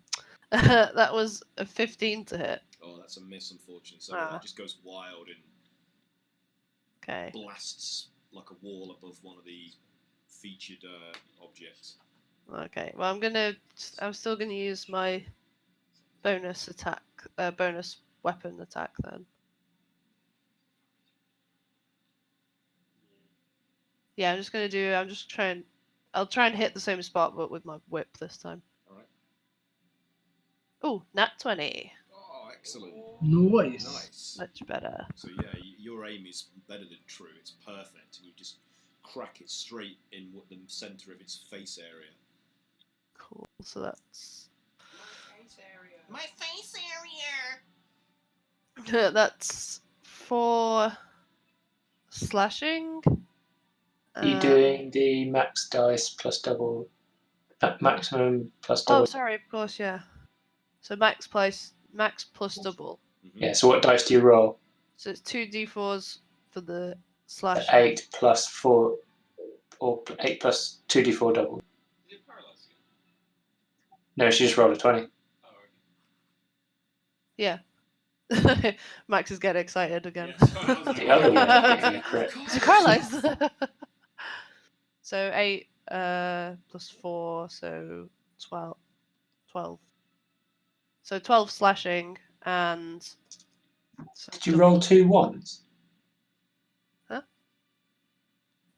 That was a 15 to hit. Oh, that's a miss, unfortunately. So Ah. that just goes wild and Okay. blasts like a wall above one of the featured objects. Okay. Well, I'm still gonna use my bonus attack, bonus weapon attack then. Yeah, I'll try and hit the same spot, but with my whip this time. All right. Oh, nat 20. Oh, excellent. Nice. Nice. Much better. So yeah, your aim is better than true. It's perfect, and you just crack it straight in the center of its face area. Cool. So that's My face area. that's 4 slashing. Are you doing the max dice plus double, maximum plus Oh, double? sorry. Of course, yeah. So max plus double. Mm-hmm. Yeah. So what dice do you roll? So it's 2d4s for the slash. 8 plus 4, or 8 plus 2d4 double. Is it paralyzed again? No, she just rolled a 20. Oh, okay. Yeah. Max is getting excited again. Yeah, sorry, I was The other one gave you a crit. Is it paralyzed? So 8 plus 4, so 12. So 12 slashing and. Did you roll 2 ones? Huh?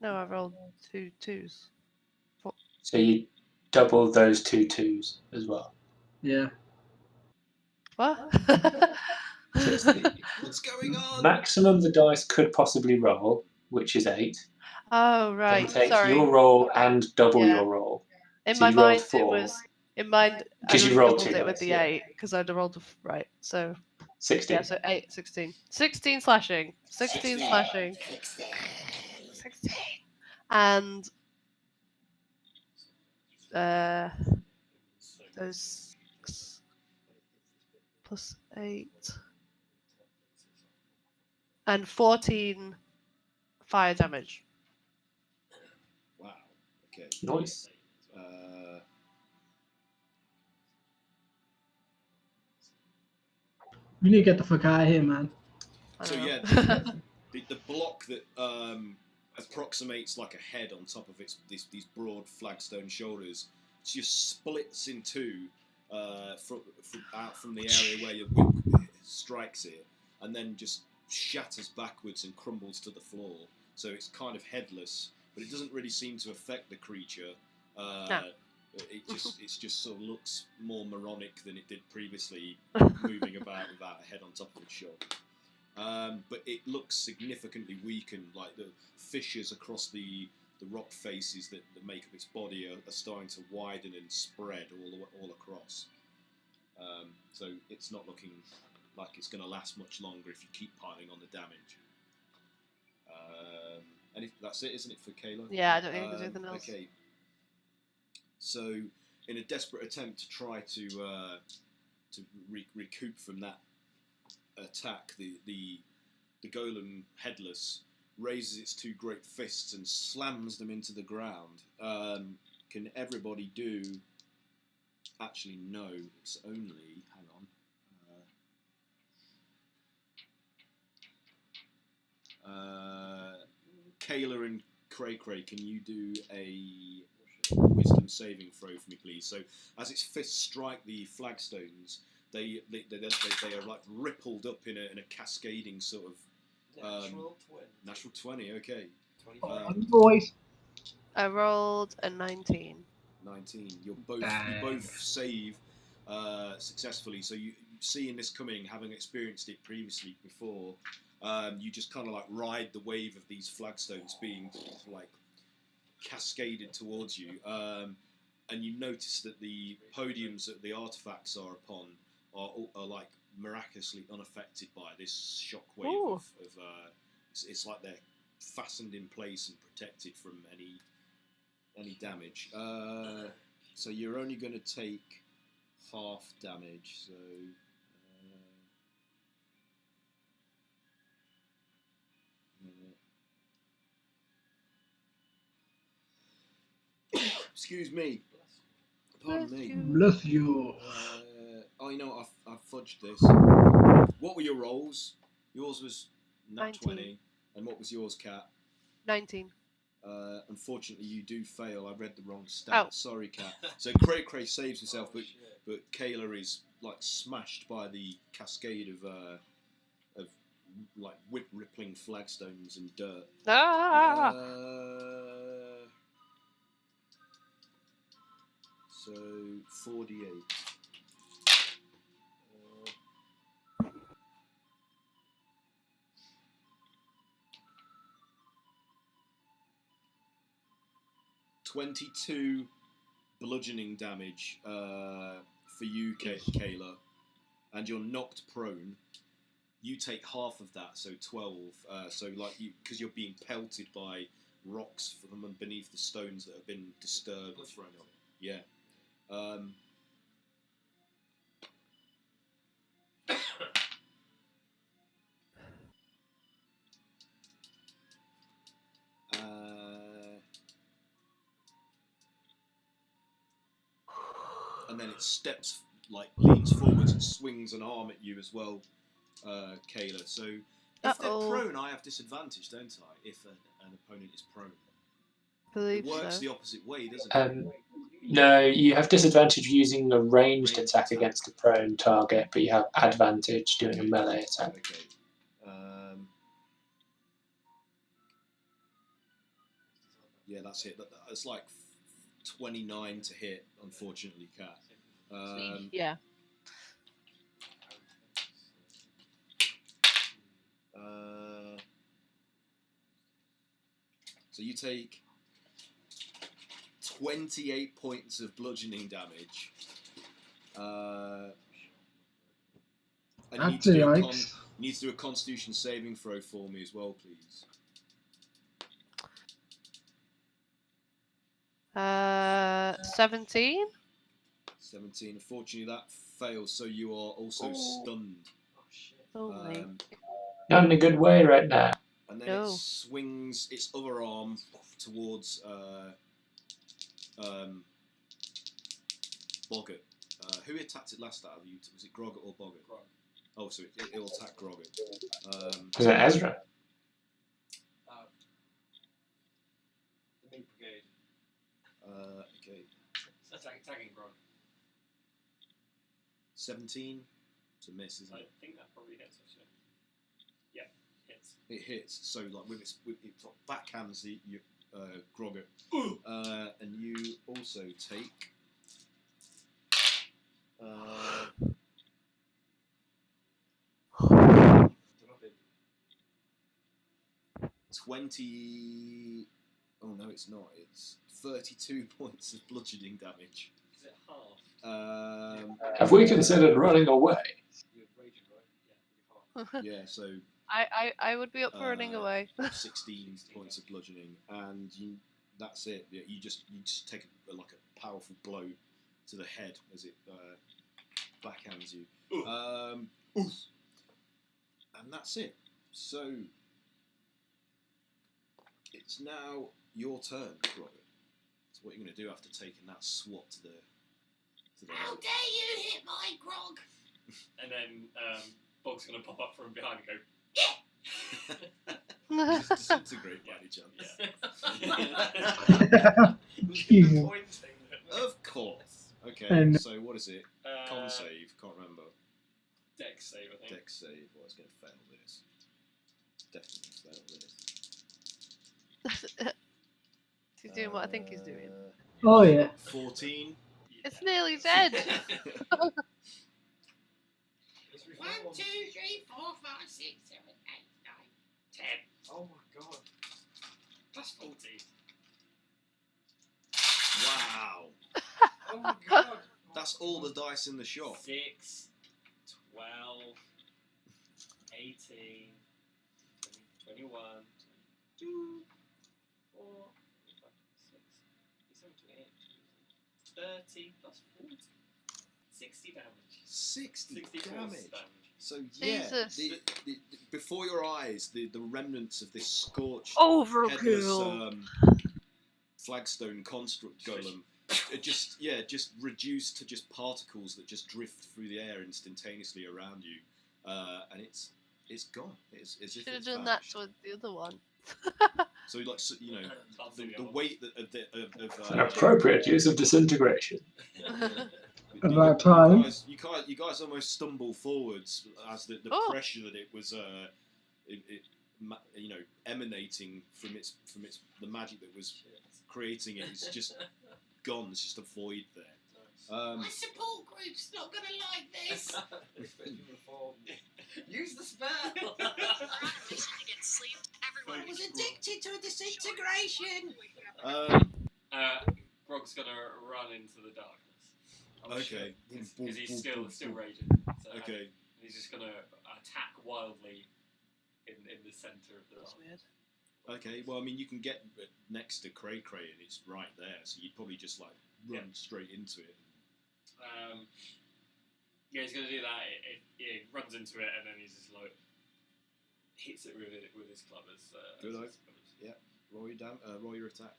No, I rolled 2 2s. So you double those 2 2s as well. Yeah. What? So it's the What's going on? maximum the dice could possibly roll, which is 8. Oh Then right, take sorry. your roll and double Yeah. your roll. In So my you rolled mind, 4. it was in mind. I'd 'Cause you already rolled doubled 2 it with dice, the yeah. 8 because I'd rolled right. So 16. yeah, so 8, 16, 16 slashing, 16 slashing, 16, and those 6 plus 8 and 14 fire damage. Wow. Okay. Nice. We need to get the fuck out of here, man. I So know. yeah, the block that approximates like a head on top of these broad flagstone shoulders just splits in two out from the area where your whip strikes it, and then just shatters backwards and crumbles to the floor. So it's kind of headless, but it doesn't really seem to affect the creature. No. It just sort of looks more moronic than it did previously, moving about without a head on top of its shoulder. But it looks significantly weakened, like the fissures across the rock faces that make up its body are starting to widen and spread all across. So it's not looking like it's going to last much longer if you keep piling on the damage. And that's it, isn't it, for Kayla? Yeah, I don't think there's anything else. Okay. So, in a desperate attempt to try to recoup from that attack, the golem, headless, raises its 2 great fists and slams them into the ground. Can everybody do? Actually, no. It's only. Hang on. Kayla and Cray, can you do a wisdom saving throw for me, please? So, as its fists strike the flagstones, they are like rippled up in a cascading sort of natural 20. Okay. 25. Boys. I rolled a 19. 19. You both save successfully. So you seeing this coming, having experienced it previously before, you just kind of like ride the wave of these flagstones being like cascaded towards you, and you notice that the podiums that the artifacts are upon are like miraculously unaffected by this shockwave of it's like they're fastened in place and protected from any damage. So you're only going to take half damage. So excuse me. Pardon me. Bless you. You know what? I've fudged this. What were your rolls? Yours was nat 19. 20. And what was yours, Kat? 19. Unfortunately, you do fail. I read the wrong stat. Oh. Sorry, Kat. So Cray saves himself, but Kayla is like smashed by the cascade of like whip rippling flagstones and dirt. Ah! So 48. 22 bludgeoning damage for you, Kayla, and you're knocked prone. You take half of that, so 12. So like because you're being pelted by rocks from beneath the stones that have been disturbed or thrown on. Yeah. And then it steps, like leans forwards and swings an arm at you as well, Kayla. So if they're prone, I have disadvantage, don't I? If an opponent is prone, it works the opposite way, doesn't it? No, you have disadvantage using a ranged attack against a prone target, but you have advantage doing a melee attack. Okay. Yeah, that's it. It's like 29 to hit, unfortunately, Cat. Yeah. So you take 28 points of bludgeoning damage. And you need, That's to do yikes. you need to do a Constitution saving throw for me as well, please. 17. 17. Unfortunately, that fails, so you are also Oh. stunned. Oh shit. Oh my. Not in a good way right now. And then No. it swings its other arm towards Boggart. Who attacked it last out of you? Was it Groggart or Boggart? Grog. Oh, so it'll attack Groggart. Was it Ezra? The meat brigade. Okay. Attacking Grog. 17 to miss, isn't I it? think that probably hits actually. Yeah, hits. It hits. So like with its backhands the Groggart, and you also take 20. Oh no, it's not. It's 32 points of bludgeoning damage. Is it half? Have we considered running away? You're raging, right? Yeah, Yeah, so I would be up for running away. 16 points of bludgeoning, and that's it. You just take like a powerful blow to the head as it backhands you. And that's it. So it's now your turn, Robert. So what are you going to do after taking that swat to the How head? dare you hit my grog? And then Bog's gonna pop up from behind and go. You just disintegrate by any chance? Yeah. Jesus. Of course. Okay, And- so what is it? Con save, can't remember. Dex save, I think. Dex save. Well, it's going to fail this. Definitely fail this. He's doing what I think he's doing. Oh yeah. 14. It's nearly dead. 1, 2, 3, 4, 5, 6, 7, 8, 9, 10. Oh my god. Plus 40. Wow. Oh my god. That's all the dice in the shop. 6, 12, 18, 20, 21, 22, 4, 5, 6, 27, 28, 30 plus 40. 60 damage. 60 60 damage. damage. So yeah, Jesus. the, before your eyes, the remnants of this scorched, Overkill. headless flagstone construct golem just reduced to just particles that just drift through the air instantaneously around you, and it's gone. It's as if Should have it's done that vanished. with the other one. So like you know, the weight of An appropriate use of disintegration. About time. You guys almost stumble forwards as the Oh. pressure that it was emanating from the magic that was creating it is just gone. There's just a void there. My support group's not gonna like this. Use the spell. I was addicted to a disintegration. Grog's gonna run into the darkness. Okay. Because he's still raging. So, Okay. He's just gonna attack wildly in the centre of the That's dark. weird. Okay. Well, I mean, you can get next to Cray Cray and it's right there, so you'd probably just like run straight into it. Yeah, he's gonna do that. He runs into it and then he's just like hits it with his clubbers. Good eye. Yeah. Roll your attack.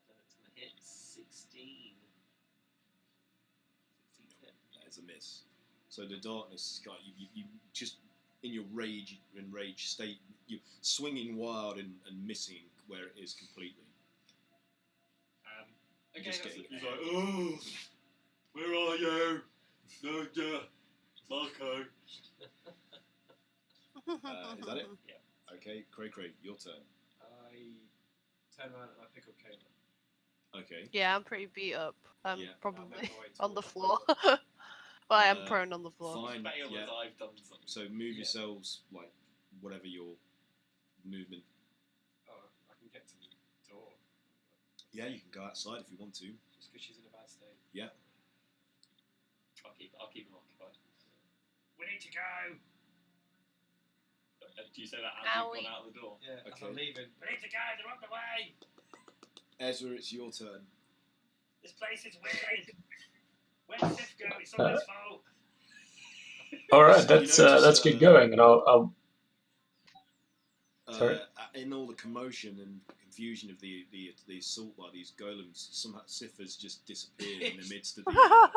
It's gonna hit 16. 16 hit. That is a miss. So the darkness, you just in your enraged state, you're swinging wild and missing where it is completely. Okay, Just that's getting- He's like, oh, where are you? No, Marco. Is that it? Yeah. Okay, Cray, your turn. I turn around and I pick up Kayla. Okay. Yeah, I'm pretty beat up. I'm Yeah. I'll probably make my way on the towards floor. Well, I am prone on the floor. Fine. Fail Yeah. as I've done something. So move yourselves like whatever your movement. Oh, I can get to the door. Yeah, you can go outside if you want to. Just because she's in a bad state. Yeah. I'll keep them occupied. We need to go! Do you say that as Owie. you've gone out the door? Yeah, as Okay. I'm leaving. We need to go, they're on the way! Ezra, it's your turn. This place is weird! Where's Sif go? It's all his fault! All right, So you let's notice, get going, and I'll Sorry? In all the commotion and confusion of the assault by these golems, somehow Sif has just disappeared in the midst of the.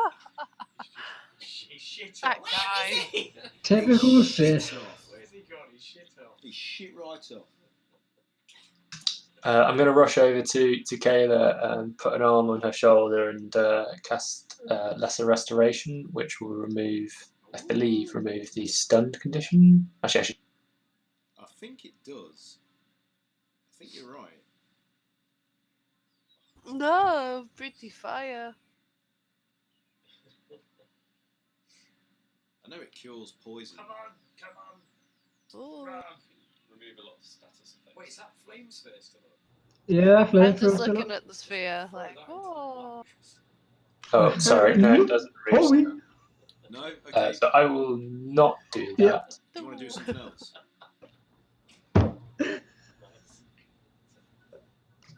He's shit That off. guy. Where is he? Typical Shit Sif. off. Where's he gone? He's shit off. He's shit right off. I'm going to rush over to Kayla and put an arm on her shoulder and cast Lesser Restoration, which will remove, I believe, remove the stunned condition. Actually, I think it does. I think you're right. No, pretty fire. I know it cures poison. Come on, Ooh. run. Remove a lot of status effects. Wait, is that flames first or not? Yeah, flame I'm just first. looking at the sphere, Throw like, that into the oh. black. oh, sorry, no, it doesn't remove Holy. stun. No? Okay. So I will not do that. Yep. Do you want to do something else?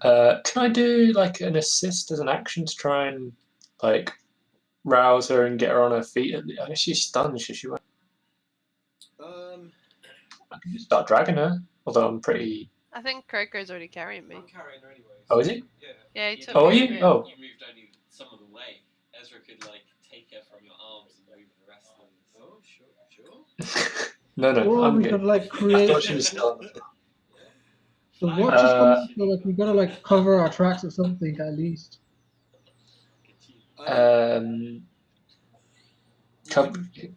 Can I do like an assist as an action to try and like rouse her and get her on her feet? I guess she's stunned, so she won't. I can just start dragging her. Although I'm pretty. I think Kraker's already carrying me. I'm carrying her anyway. Oh, is he? Yeah. Yeah, he You took Oh, are me. you? Yeah. Oh. You moved only some of the way. Ezra could like take her from your arms and move the rest of the. Oh, sure. No, Or I'm we good. could like I create. thought she was stunned. The watch is coming, so like we gotta like cover our tracks or something at least.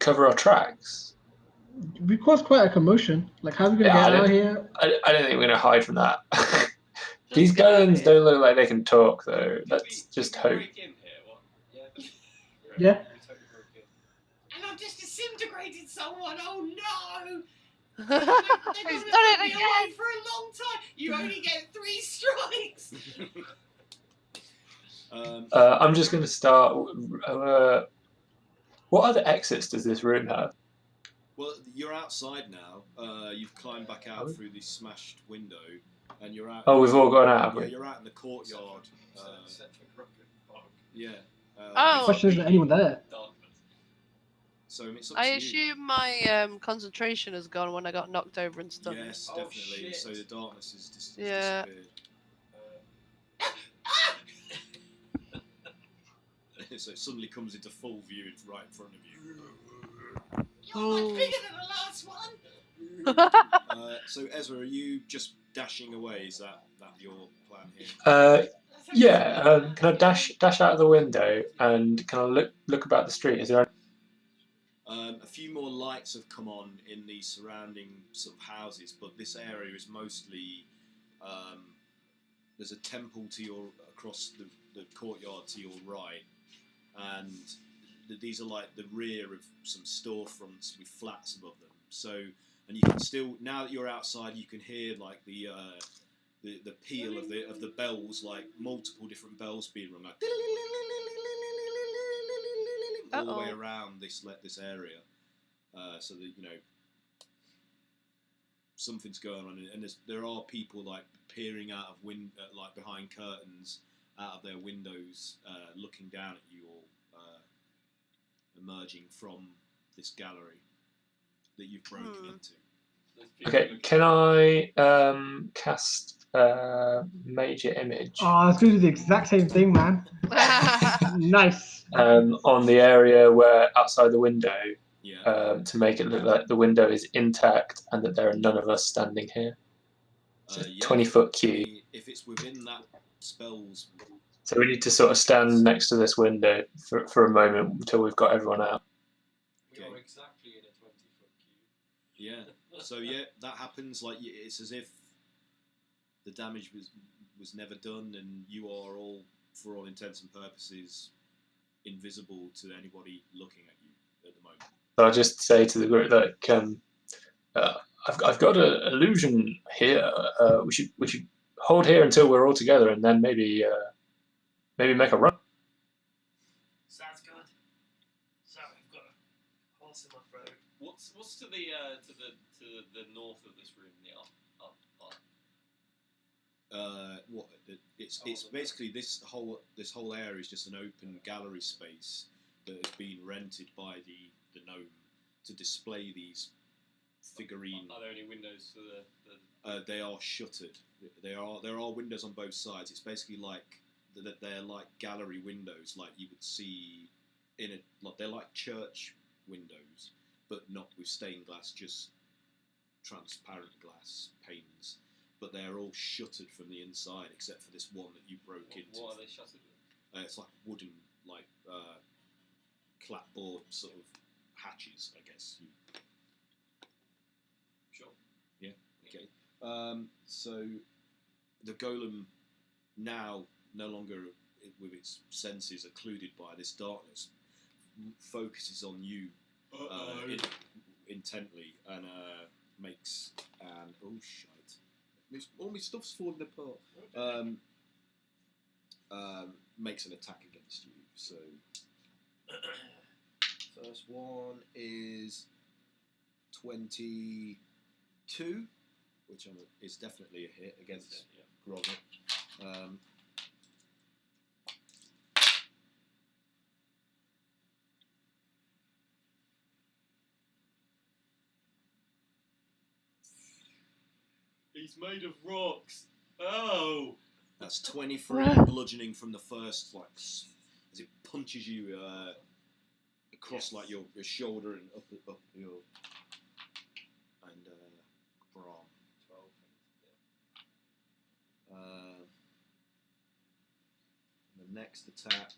Cover our tracks. We caused quite a commotion. Like, how are we gonna Yeah, get out of here? I don't think we're gonna hide from that. Just These get out of golems here. don't look like they can talk though. Let's just Did we hope. break in here? What? Yeah. Yeah. We totally broke in. And I've just disintegrated someone. Oh no! He's They're done gonna put it me again. away for a long time. You only get 3 strikes. I'm just gonna start. What other exits does this room have? Well, you're outside now. You've climbed back out through the smashed window, and you're out. Oh, we've all gone out, have Yeah, we? you're out in the courtyard. Except for Crooked Bog. Yeah. Oh. Question is there anyone there? Darkness. So I mean, it's up I to you. assume my concentration has gone when I got knocked over and stunned. Yes, Oh, definitely. shit. So the darkness is just Yeah. disappeared. So it suddenly comes into full view right in front of you. You're much bigger than the last one. So Ezra, are you just dashing away? Is that your plan here? Yeah. Can I dash out of the window and can I look about the street? Is there? A few more lights have come on in the surrounding sort of houses, but this area is mostly there's a temple across the courtyard to your right, and these are like the rear of some storefronts with flats above them. So, and you can still, now that you're outside, you can hear like the peal of the bells, like multiple different bells being rung, like all the way around this area, so that something's going on, and there are people like peering out of like behind curtains out of their windows, looking down at you all, emerging from this gallery that you've broken into. Okay. Can I cast Major Image Oh, I was gonna do the exact same thing, man. Nice. on the area where outside the window? Yeah. To make it look like the window is intact and that there are none of us standing here. It's a 20-foot cube. If it's within that spell's. So we need to sort of stand next to this window for a moment until we've got everyone out. We are exactly in a 20-foot Yeah. So yeah, that happens. Like it's as if the damage was never done, and you are all, for all intents and purposes, invisible to anybody looking at you at the moment. So I'll just say to the group that I've got an illusion here. We should hold here until we're all together, and then maybe make a run. Sounds good. Sorry, I've got a horse in my throat. What's to the north of this room? The up. It's basically this whole area is just an open gallery space that has been rented by the gnome to display these figurine. Are there any windows to the? They are shuttered. There are windows on both sides. It's basically like they're like gallery windows, like you would see they're like church windows, but not with stained glass, just transparent glass panes. But they're all shuttered from the inside, except for this one that you broke into. What are they shuttered with? It's like wooden, like clapboard sort of hatches, I guess. Sure. Yeah. Okay. So the golem now no longer with its senses occluded by this darkness focuses on you intently and makes an all my stuff's falling apart. Makes an attack against you. So first one is 22, which is definitely a hit against Gromit. He's made of rocks. Oh. That's 23 bludgeoning from the first, like, as it punches you across like your shoulder and up your arm. 12. The next attack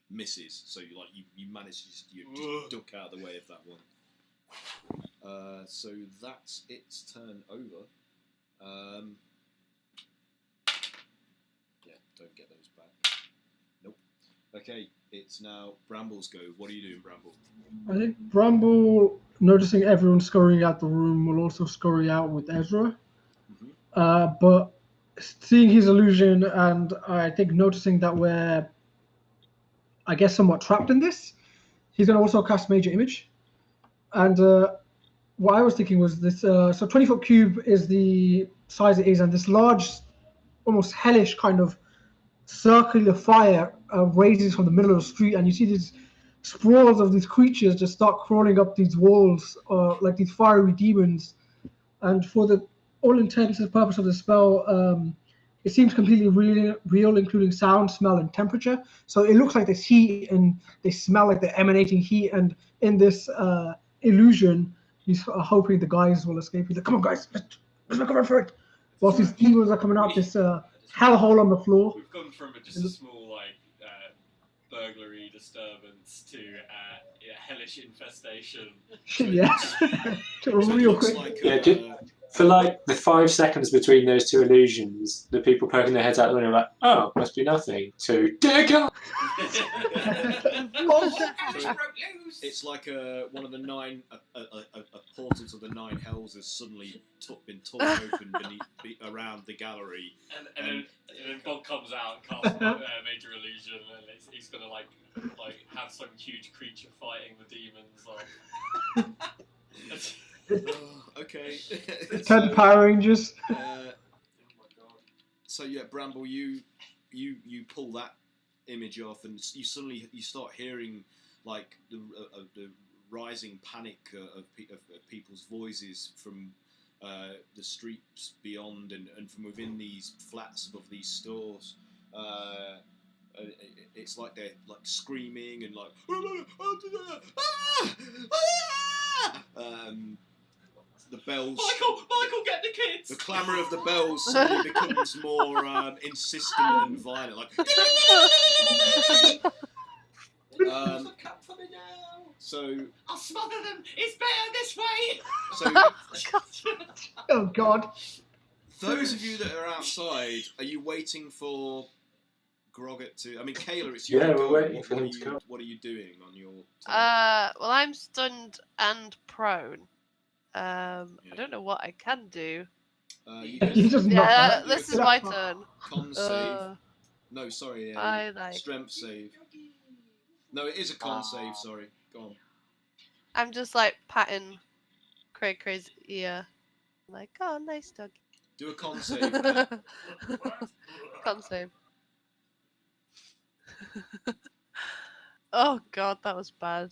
misses, so you manage to just duck out of the way of that one. So that's its turn over. Yeah, don't get those back. Nope. Okay, it's now Bramble's go. What are you doing, Bramble? I think Bramble, noticing everyone scurrying out the room, will also scurry out with Ezra. Mm-hmm. But seeing his illusion and I think noticing that we're, I guess, somewhat trapped in this, he's going to also cast Major Image. And what I was thinking was this, so 20-foot cube is the size it is, and this large, almost hellish kind of circular fire raises from the middle of the street, and you see these sprawls of these creatures just start crawling up these walls, like these fiery demons. And for the all intents and purpose of the spell, it seems completely real, including sound, smell, and temperature. So it looks like there's heat, and they smell like they're emanating heat. And in this illusion, he's hoping the guys will escape. He's like, "Come on, guys, let's make a run for it!" Whilst these demons are coming up this hellhole on the floor. We've gone from just a small burglary disturbance to hellish infestation. Yeah, real quick. Like, for like the 5 seconds between those two illusions, the people poking their heads out the window are like, "Oh, must be nothing." To dig up. It's like one of the 9 a portal to the 9 hells has suddenly been torn open around the gallery, and then Bob comes out and casts Major Illusion, and he's gonna like have some huge creature fighting the demons. Okay. 10 Power Rangers. Oh my god. So yeah, Bramble, you pull that image off, and you suddenly start hearing like the rising panic of people's voices from the streets beyond, and from within these flats above these stores. It's like they're like screaming and like the bells. Michael, get the kids. The clamour of the bells suddenly becomes more insistent and violent, like. So I'll smother them. It's better this way. So Oh God. those of you that are outside, are you waiting for Grogget to? I mean, Kayla, it's your Yeah, go. we're waiting What, for what him are to you? come. What are you doing on your? Well, I'm stunned and prone. I don't know what I can do. You You can, just knock Yeah, out. this is my turn. con save. Uh, No, sorry, I like. strength save. No, it is a con save. Sorry, go on. I'm just like patting Cray's ear. Like, oh, nice dog. Do a con save. Kat. Con save. Oh God, that was bad.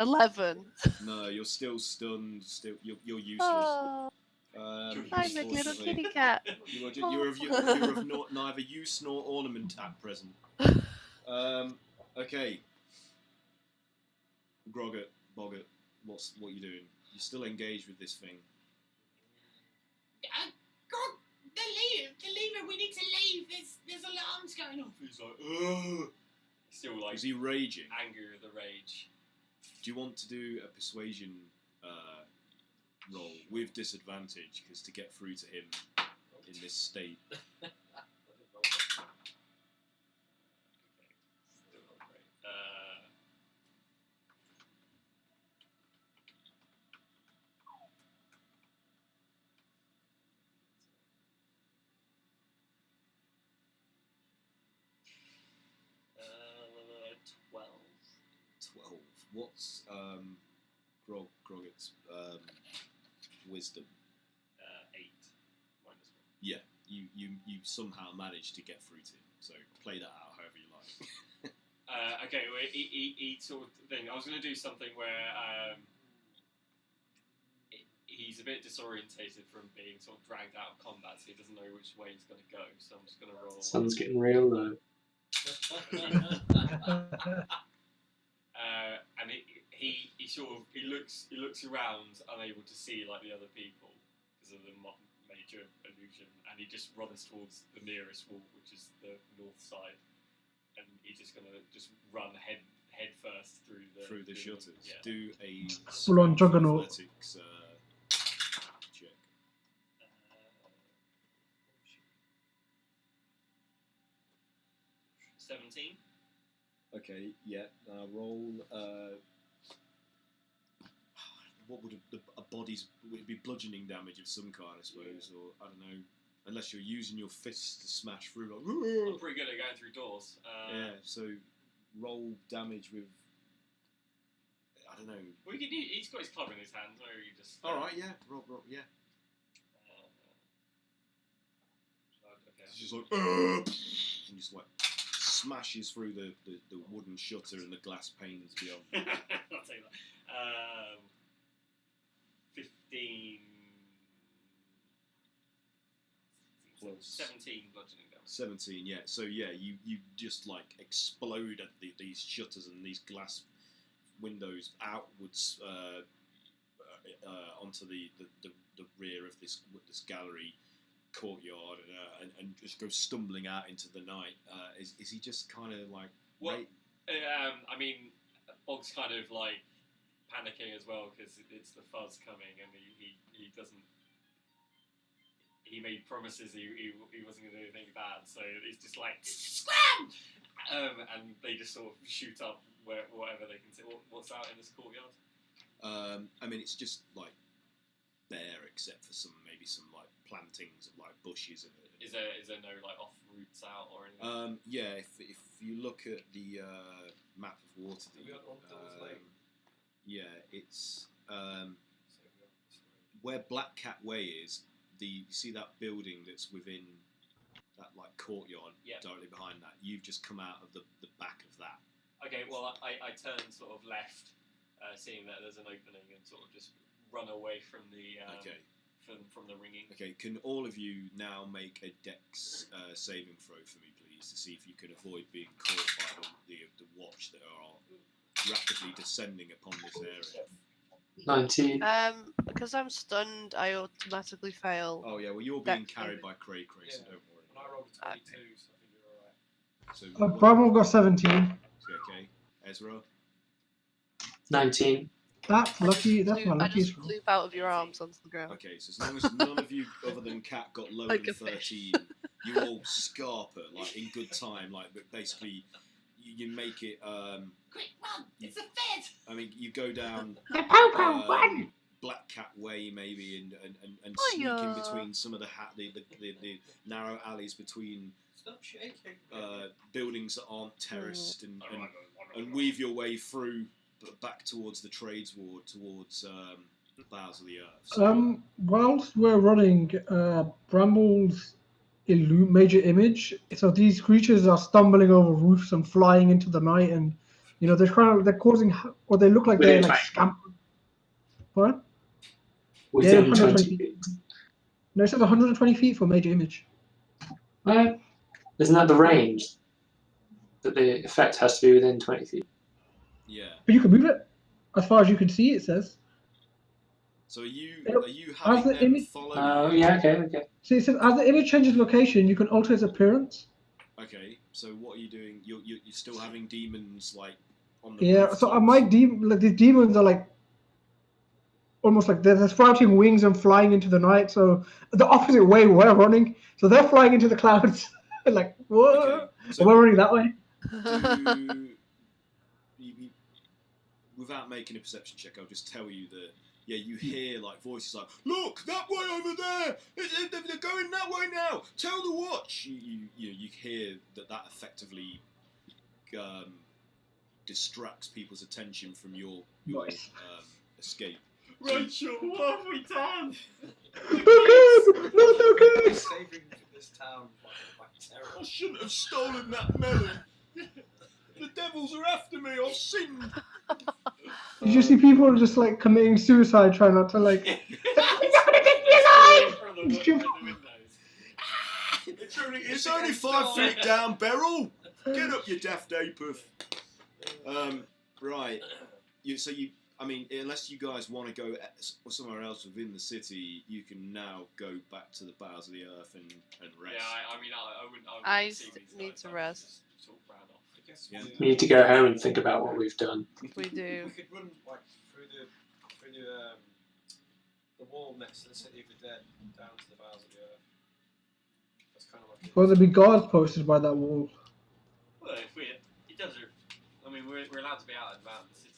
11. No, you're still stunned. Still, you're useless. Oh, I'm a little Unfortunately. kitty cat. You're of neither use nor ornament at present. Okay. Grogget, Boggart, what are you doing? You're still engaged with this thing. God, the lever, we need to leave. There's alarms going off. He's like, ugh. Still like Is he raging? angry with the rage. Do you want to do a persuasion roll with disadvantage? Because to get through to him in this state. Still not great. Uh, 12. 12. What's Grogget's wisdom? 8 minus 1. Yeah, you somehow managed to get through to him. So play that out however you like. Okay, well, he sort of thing. I was going to do something where he's a bit disorientated from being sort of dragged out of combat, so he doesn't know which way he's going to go. So I'm just going to roll. Sun's getting real low. And he sort of he looks around, unable to see like the other people because of the major illusion, and he just runs towards the nearest wall, which is the north side, and he's just gonna run head first through the shutters. Yeah. Do a Full-on juggernaut. athletics check. 17. Okay, yeah. Roll. What would a body's would it be bludgeoning damage of some kind, I suppose, or I don't know. Unless you're using your fists to smash through. Like, I'm pretty good at going through doors. yeah. So roll damage with. I don't know. Well, he's got his club in his hand, or you just. All right, yeah. Roll, yeah. Okay. It's just like and just like smashes through the wooden shutter and the glass panes beyond. I'll take that. 15. Plus 17 bludgeoning damage. 17, yeah. So yeah, you just like explode at these shutters and these glass windows outwards onto the rear of this gallery courtyard and just go stumbling out into the night. Is he just kind of like? Well, I mean, Bog's kind of like panicking as well because it's the fuzz coming, and he doesn't. He made promises he wasn't going to do anything bad, so it's just like scram, and they just sort of shoot up whatever they can see. What's out in this courtyard? I mean, it's just like bare, except for maybe some like plantings of like bushes and. Is there no like off routes out or anything? Yeah, if you look at the map of Waterdeep, yeah, it's where Black Cat Way is. You see that building that's within that like courtyard directly behind that. You've just come out of the back of that. Okay, well I turn sort of left, seeing that there's an opening, and sort of just run away from the from the ringing. Okay, can all of you now make a dex saving throw for me, please, to see if you can avoid being caught by the watch that are rapidly descending upon this area. 19. Because I'm stunned, I automatically fail. Oh yeah, well you're being Dex carried by Cray, so don't worry. And I rolled a 22, so I think you're alright. So Bramwell got 17. Okay, Ezra. 19. That's lucky. That's my I luckiest just roll. loop out of your arms onto the ground. Okay, so as long as none of you other than Cat got lower Like than a fish. 13, you all scarper, like, in good time, like, but basically, you make it, Quick, run! It's a fed! I mean, you go down The Popo, run! Black Cat Way, maybe, and sneak in between some of the narrow alleys between Stop shaking. buildings that aren't terraced, and weave your way through back towards the trades ward, towards Bowels of the Earth. So, Whilst we're running, Bramble's major image. So these creatures are stumbling over roofs and flying into the night, and they're causing, or they look like Within they're like 20. scampering. What? Within 120 20 feet. feet. No, it says 120 feet for major image. Isn't that the range? That the effect has to be within 20 feet. yeah. But you can move it as far as you can see. It says. So are you As having the them image- follow you? Yeah, okay. So it says as the image changes location, you can alter its appearance. Okay, so what are you doing? You're still having demons, like, on the Yeah. So rooftops? my the demons are like almost like they're sprouting wings and flying into the night. So the opposite way we're running. So they're flying into the clouds, like whoa. Okay, so We're running that way. without making a perception check, I'll just tell you that, yeah, you hear like voices like, "Look, that way over there! They're going that way now! Tell the watch!" You hear that effectively distracts people's attention from your Nice. escape. Rachel, what have we done? Not okay. We're saving this town by terror. I shouldn't have stolen that melon. The devils are after me. I've sinned. You just see people just like committing suicide, trying not to like. It's only 5 feet down, Beryl. Get up, you daft apeth. Right. I mean, unless you guys want to go somewhere else within the city, you can now go back to the Bowels of the Earth and rest. Yeah, I mean, I wouldn't I see these need guys, to but rest. just sort of ran off. I guess Yeah. We need to go home and think about what we've done. We do. We could run like through the wall next to the City of the Dead down to the Bowels of the Earth. That's kind of like. Well, there'll be guards posted by that wall. Well, it does. I mean, we're allowed to be out and about in the city.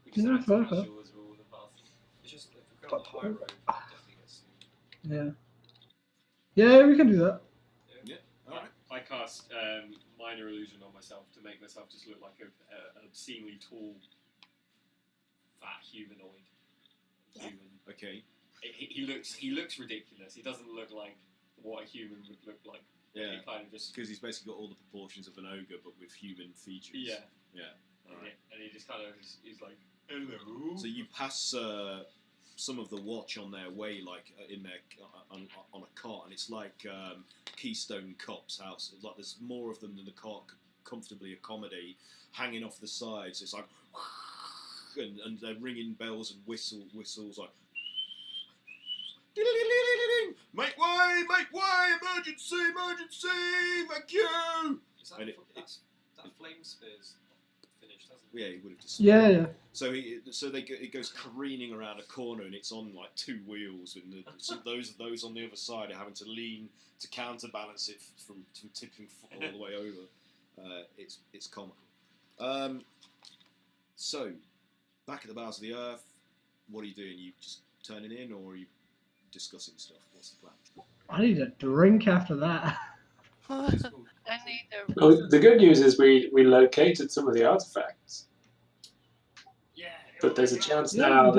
We Yeah, just fair, have to fair. casual as we're all the past. It's just if we go on the high road, it definitely gets seen. Yeah. Yeah, we can do that. Alright. I cast minor illusion on myself to make myself just look like an obscenely tall, fat humanoid. Human. Okay. He looks ridiculous. He doesn't look like what a human would look like. Yeah. He kind of just. Because he's basically got all the proportions of an ogre, but with human features. Yeah. Yeah. Alright. And he just kind of he's like, hello. So you pass some of the watch on their way, like in their on a cart, and it's like Keystone Cop's house. It's like there's more of them than the cart could comfortably accommodate, hanging off the sides. It's like, and they're ringing bells and whistles like. Make way! Emergency! Thank you! Is that, And that flame sphere's finished, hasn't it? Yeah, he would have just. Yeah. So it goes careening around a corner, and it's on like 2 wheels, and those on the other side are having to lean to counterbalance it from tipping all the way over. It's comical. So back at the Bowels of the Earth, what are you doing? You just turning in, or are you discussing stuff? What's the plan? I need a drink after that. I need a. Well, the good news is we located some of the artifacts. Yeah. But there's a chance Yeah, now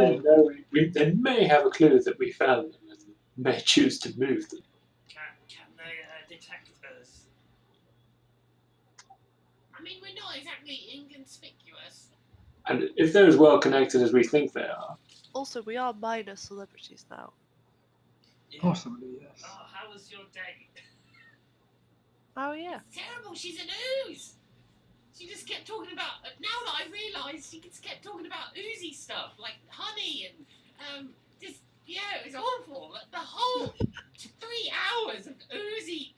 we they may have a clue that we found them and may choose to move them. Can they detect us? I mean, we're not exactly inconspicuous. And if they're as well connected as we think they are, Also, we are minor celebrities now. Possibly, yes. Oh, how was your day? Oh yeah. It's terrible. She's an ooze. She just kept talking about. Now that I realise, she just kept talking about oozy stuff like honey and just it was awful. Like, the whole 3 hours of oozy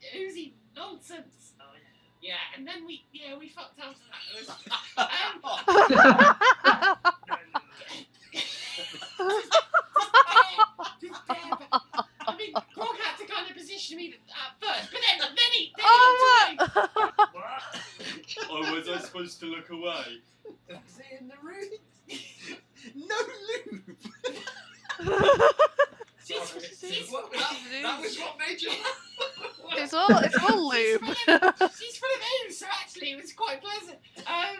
nonsense. Oh Yeah, and then we fucked after that. It was, yeah. No, bothers to look away. Is it in the room? No lube. That was what made you laugh. It's all lube. She's full of ooze, so actually it was quite pleasant. I'm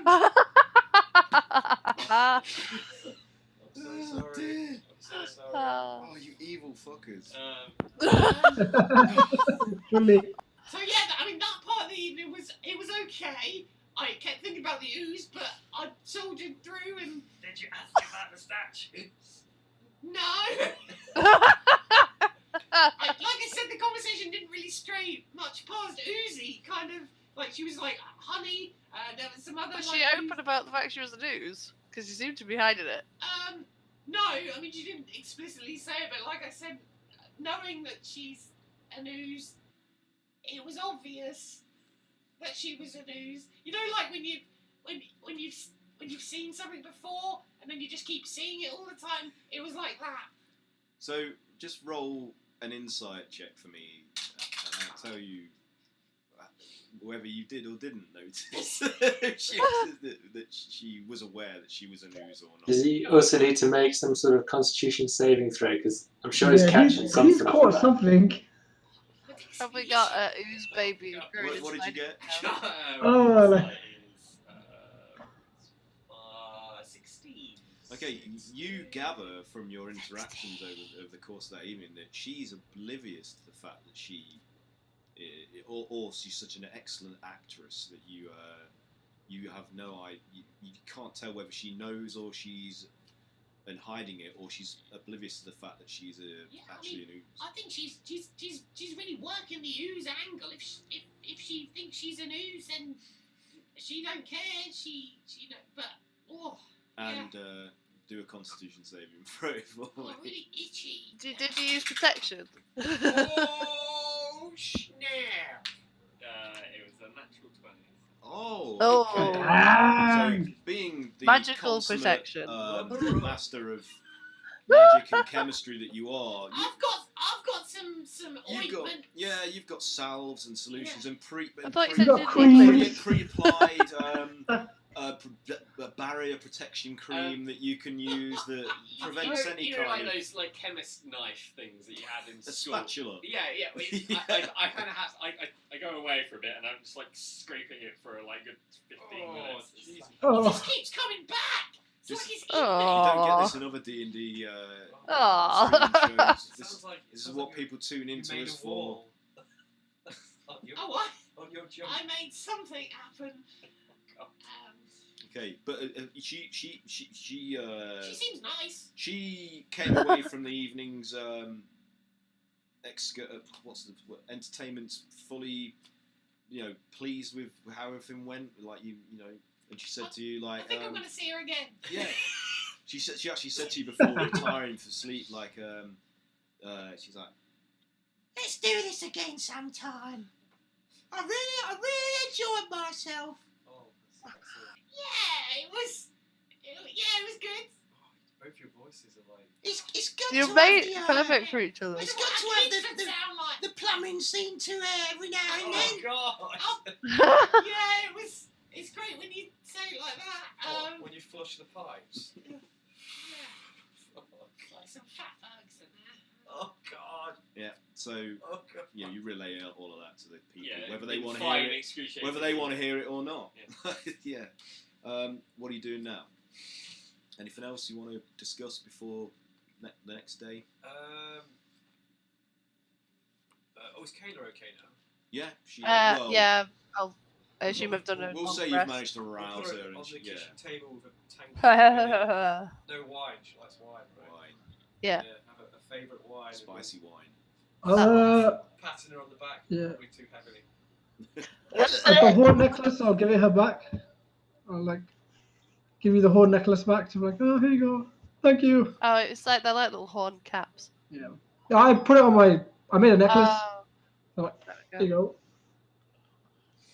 so Oh, sorry. dear. I'm so sorry. Oh, you evil fuckers. Truly. So yeah, I mean that part of the evening was okay. I kept thinking about the ooze, but I soldiered through and. Did you ask about the statues? No. Like I said, the conversation didn't really stray much past Oozy. Kind of like she was like, "Honey." There was some other. Was like, she open about the fact she was a news? Because she seemed to be hiding it. No, I mean she didn't explicitly say it, but like I said, knowing that she's an ooze, it was obvious that she was an ooze. You know, like when you've seen something before and then you just keep seeing it all the time. It was like that. So just roll an insight check for me, and I'll tell you whether you did or didn't notice that she was aware that she was a ooze or not. Does he also need to make some sort of constitution saving throw? Because I'm sure he's catching something. He's caught something. Probably got a ooze baby. What did you get? Oh, like, 16. Okay, you gather from your interactions over the course of that evening that she's oblivious to the fact that she, or she's such an excellent actress that you have no idea. You can't tell whether she knows or she's and hiding it, or she's oblivious to the fact that she's actually an ooze. I think she's really working the ooze angle. If she thinks she's an ooze, then she don't care. She but And do a Constitution saving throw for me. Oh, really itchy. Did you use protection? Oh, snap! It was a natural 20. Oh, Oh. okay. Dang. So being the Magical consummate, protection. master of magic and chemistry that you are, I've got some ointment. you've got salves and solutions and I thought you You said got you creams. pre-applied barrier protection cream that you can use that prevents any You know, like kind of those like chemist knife things that you had in a school. spatula. Yeah. I kind of have. I go away for a bit and I'm just like scraping it for like a good 15 minutes. It Oh, just keeps coming back. It's Just- like it's You Oh. don't get this in other D&D Aw. streaming shows. Sounds like- This is sounds what like people tune you into made us a for. wall. Oh, what? On your jump. I made something happen. Okay, but she She seems nice. she came away from the evening's entertainment fully, pleased with how everything went. Like you know, and she said to you I like, think I'm gonna see her again. yeah. She actually said to you before retiring for sleep, like, she's like, Let's do this again sometime. I really enjoyed myself. Oh, that's Yeah, it was good. both your voices are like. It's good You're to made have the, perfect for each other. It's What good to our have kids would sound like. the plumbing scene to every now and Oh then. God! Yeah, it's great when you say it like that. When you flush the pipes. Yeah. Like some fat bugs in there. Oh God! yeah. So Oh God! you relay all of that to the people, Yeah, whether they want to fine, hear it, excruciating. whether they want to hear it or not. Yeah. What are you doing now? Anything else you want to discuss before the next day? Is Kayla okay now? Yeah, she. Yeah, I'll assume I've done a We'll long say you've rest. managed to rouse Put her, her and on she, the kitchen table with a tank. Yeah. No wine. She likes wine, right? wine, Have a favourite wine. spicy wine. Patting her on the back. Yeah. Probably too heavily. the horn necklace, I'll give it her back. I'll like give you the horn necklace back to be like, oh, here you go. Thank you. Oh, it's like they're like little horn caps. Yeah. I put it on I made a necklace. Oh, So, there here we you go. go.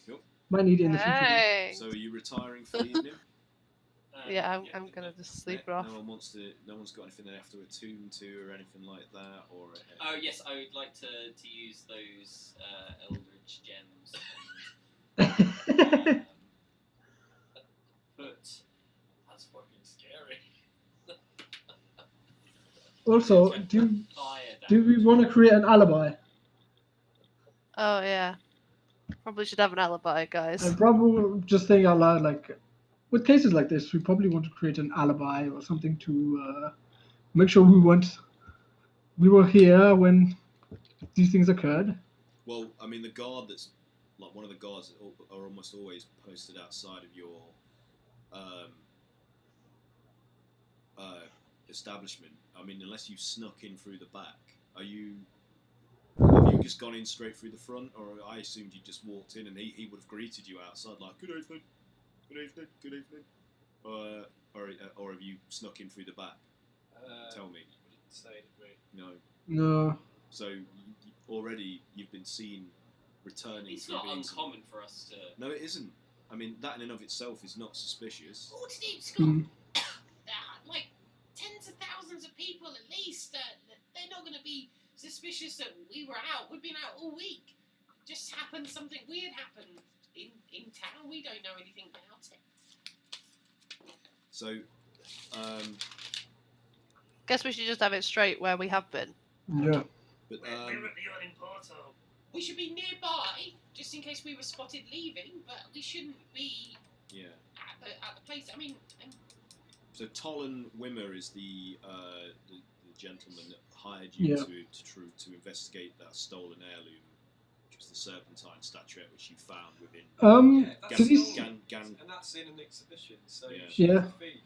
Cool. Might need it in the future. Hey. So are you retiring for the evening? Yeah, I'm gonna just sleep her off. No one's got anything they have to attune to or anything like that, or. Oh yes, I would like to use those Eldritch gems. Also, do we want to create an alibi? Oh yeah. Probably should have an alibi, guys. And probably just saying out loud, like, with cases like this, we probably want to create an alibi or something to make sure we were here when these things occurred. Well, I mean, the guard that's like one of the guards that are almost always posted outside of your establishment. I mean, unless you snuck in through the back, have you just gone in straight through the front, or I assumed you just walked in and he would have greeted you outside like good evening, good evening, good evening, or have you snuck in through the back? Tell me. We didn't say, did we? No. No. So already you've been seen returning. It's through not the incident. uncommon for us to. No, it isn't. I mean, that in and of itself is not suspicious. Waterdeep's got like tens of thousands of people at least. They're not going to be suspicious that we were out. We've been out all week. Just happened, something weird happened in town. We don't know anything about it. So, Guess we should just have it straight where we have been. Yeah. but We're at the Yawning Portal. We should be nearby, just in case we were spotted leaving, but we shouldn't be yeah. at the place. I mean, So Tolan Wimmer is the gentleman that hired you Yeah. to investigate that stolen heirloom, which was the serpentine statuette which you found within. Yeah, that's Did he stolen, Gan. and that's in an exhibition, so Yeah. she's Yeah. a thief.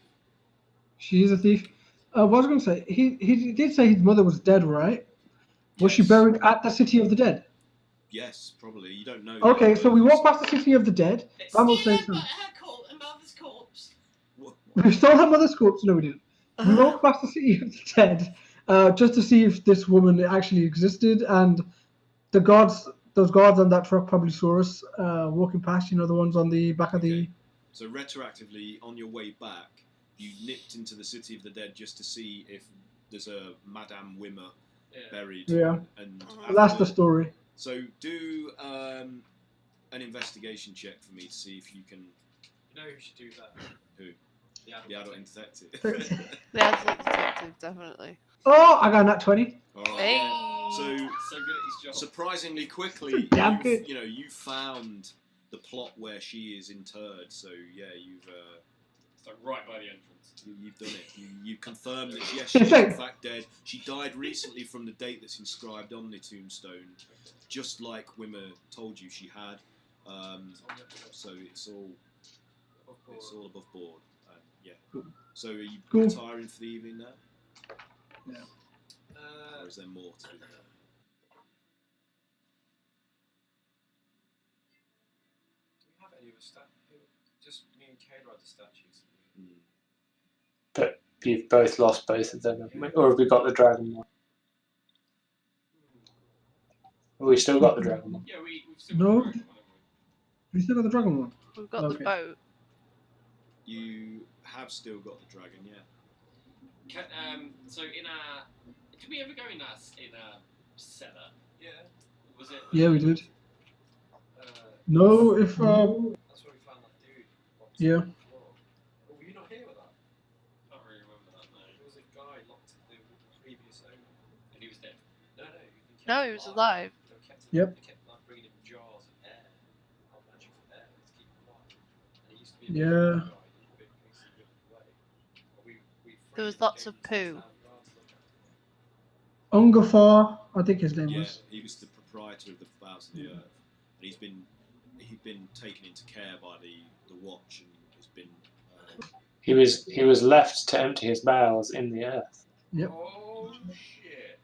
She is a thief. What I was going to say, he did say his mother was dead, right? Was she Yes. buried at the City of the Dead? Yes, probably. You don't know. Okay, that, so we but- walk past the City of the Dead. Bramble steal says her, so. her mother's corpse. We stole her mother's corpse. No, we didn't. We walked past the City of the Dead just to see if this woman actually existed, and those guards on that truck probably saw us walking past. You know, the ones on the back of the. Okay. So retroactively, on your way back, you nipped into the City of the Dead just to see if there's a Madame Wimmer buried. Yeah. And That's the after- story. So do an investigation check for me to see if you can. You know who should do that? Who? The adult detective. The adult detective, definitely. Oh, I got that 20. All right. Hey. So So good at his job. surprisingly quickly, Damn good. you found the plot where she is interred. So yeah, It's like right by the entrance. you've done it. You confirmed that yes, she is in fact dead. She died recently from the date that's inscribed on the tombstone, just like Wimmer told you she had. So it's all above board. Yeah. Cool. So are you Cool. retiring for the evening now, Uh, or is there more to do? do we have any of the just me and Kayla are the statues. But you've both lost both of them, haven't we? Or have we got the dragon one? Have we still got the dragon one? Yeah, we've still No. got the dragon one, haven't We still got the dragon one. We've got Okay. the boat. You have still got the dragon, yeah. So in our, did we ever go in our cellar? Yeah. Was it? Yeah, we did. No, if That's where we found that dude. locked Yeah. on the floor. Oh, were you not here with that? I can't really remember that name. There was a guy locked at the previous owner. And he was dead. No. No, he was alive. They kept him, Yep. They kept like bringing him jars of air, of magic air to keep him alive. And he used to be a Yeah. big guy, he big piece of different way. But we There was freed him, lots gave of him to poo. the town guard to look after. Ungafar, I think his name Yeah, was. he was the proprietor of the Bowels of the Earth, and he'd been taken into care by the Watch, and has been. He was left to empty his bowels in the earth. Yep. Oh shit!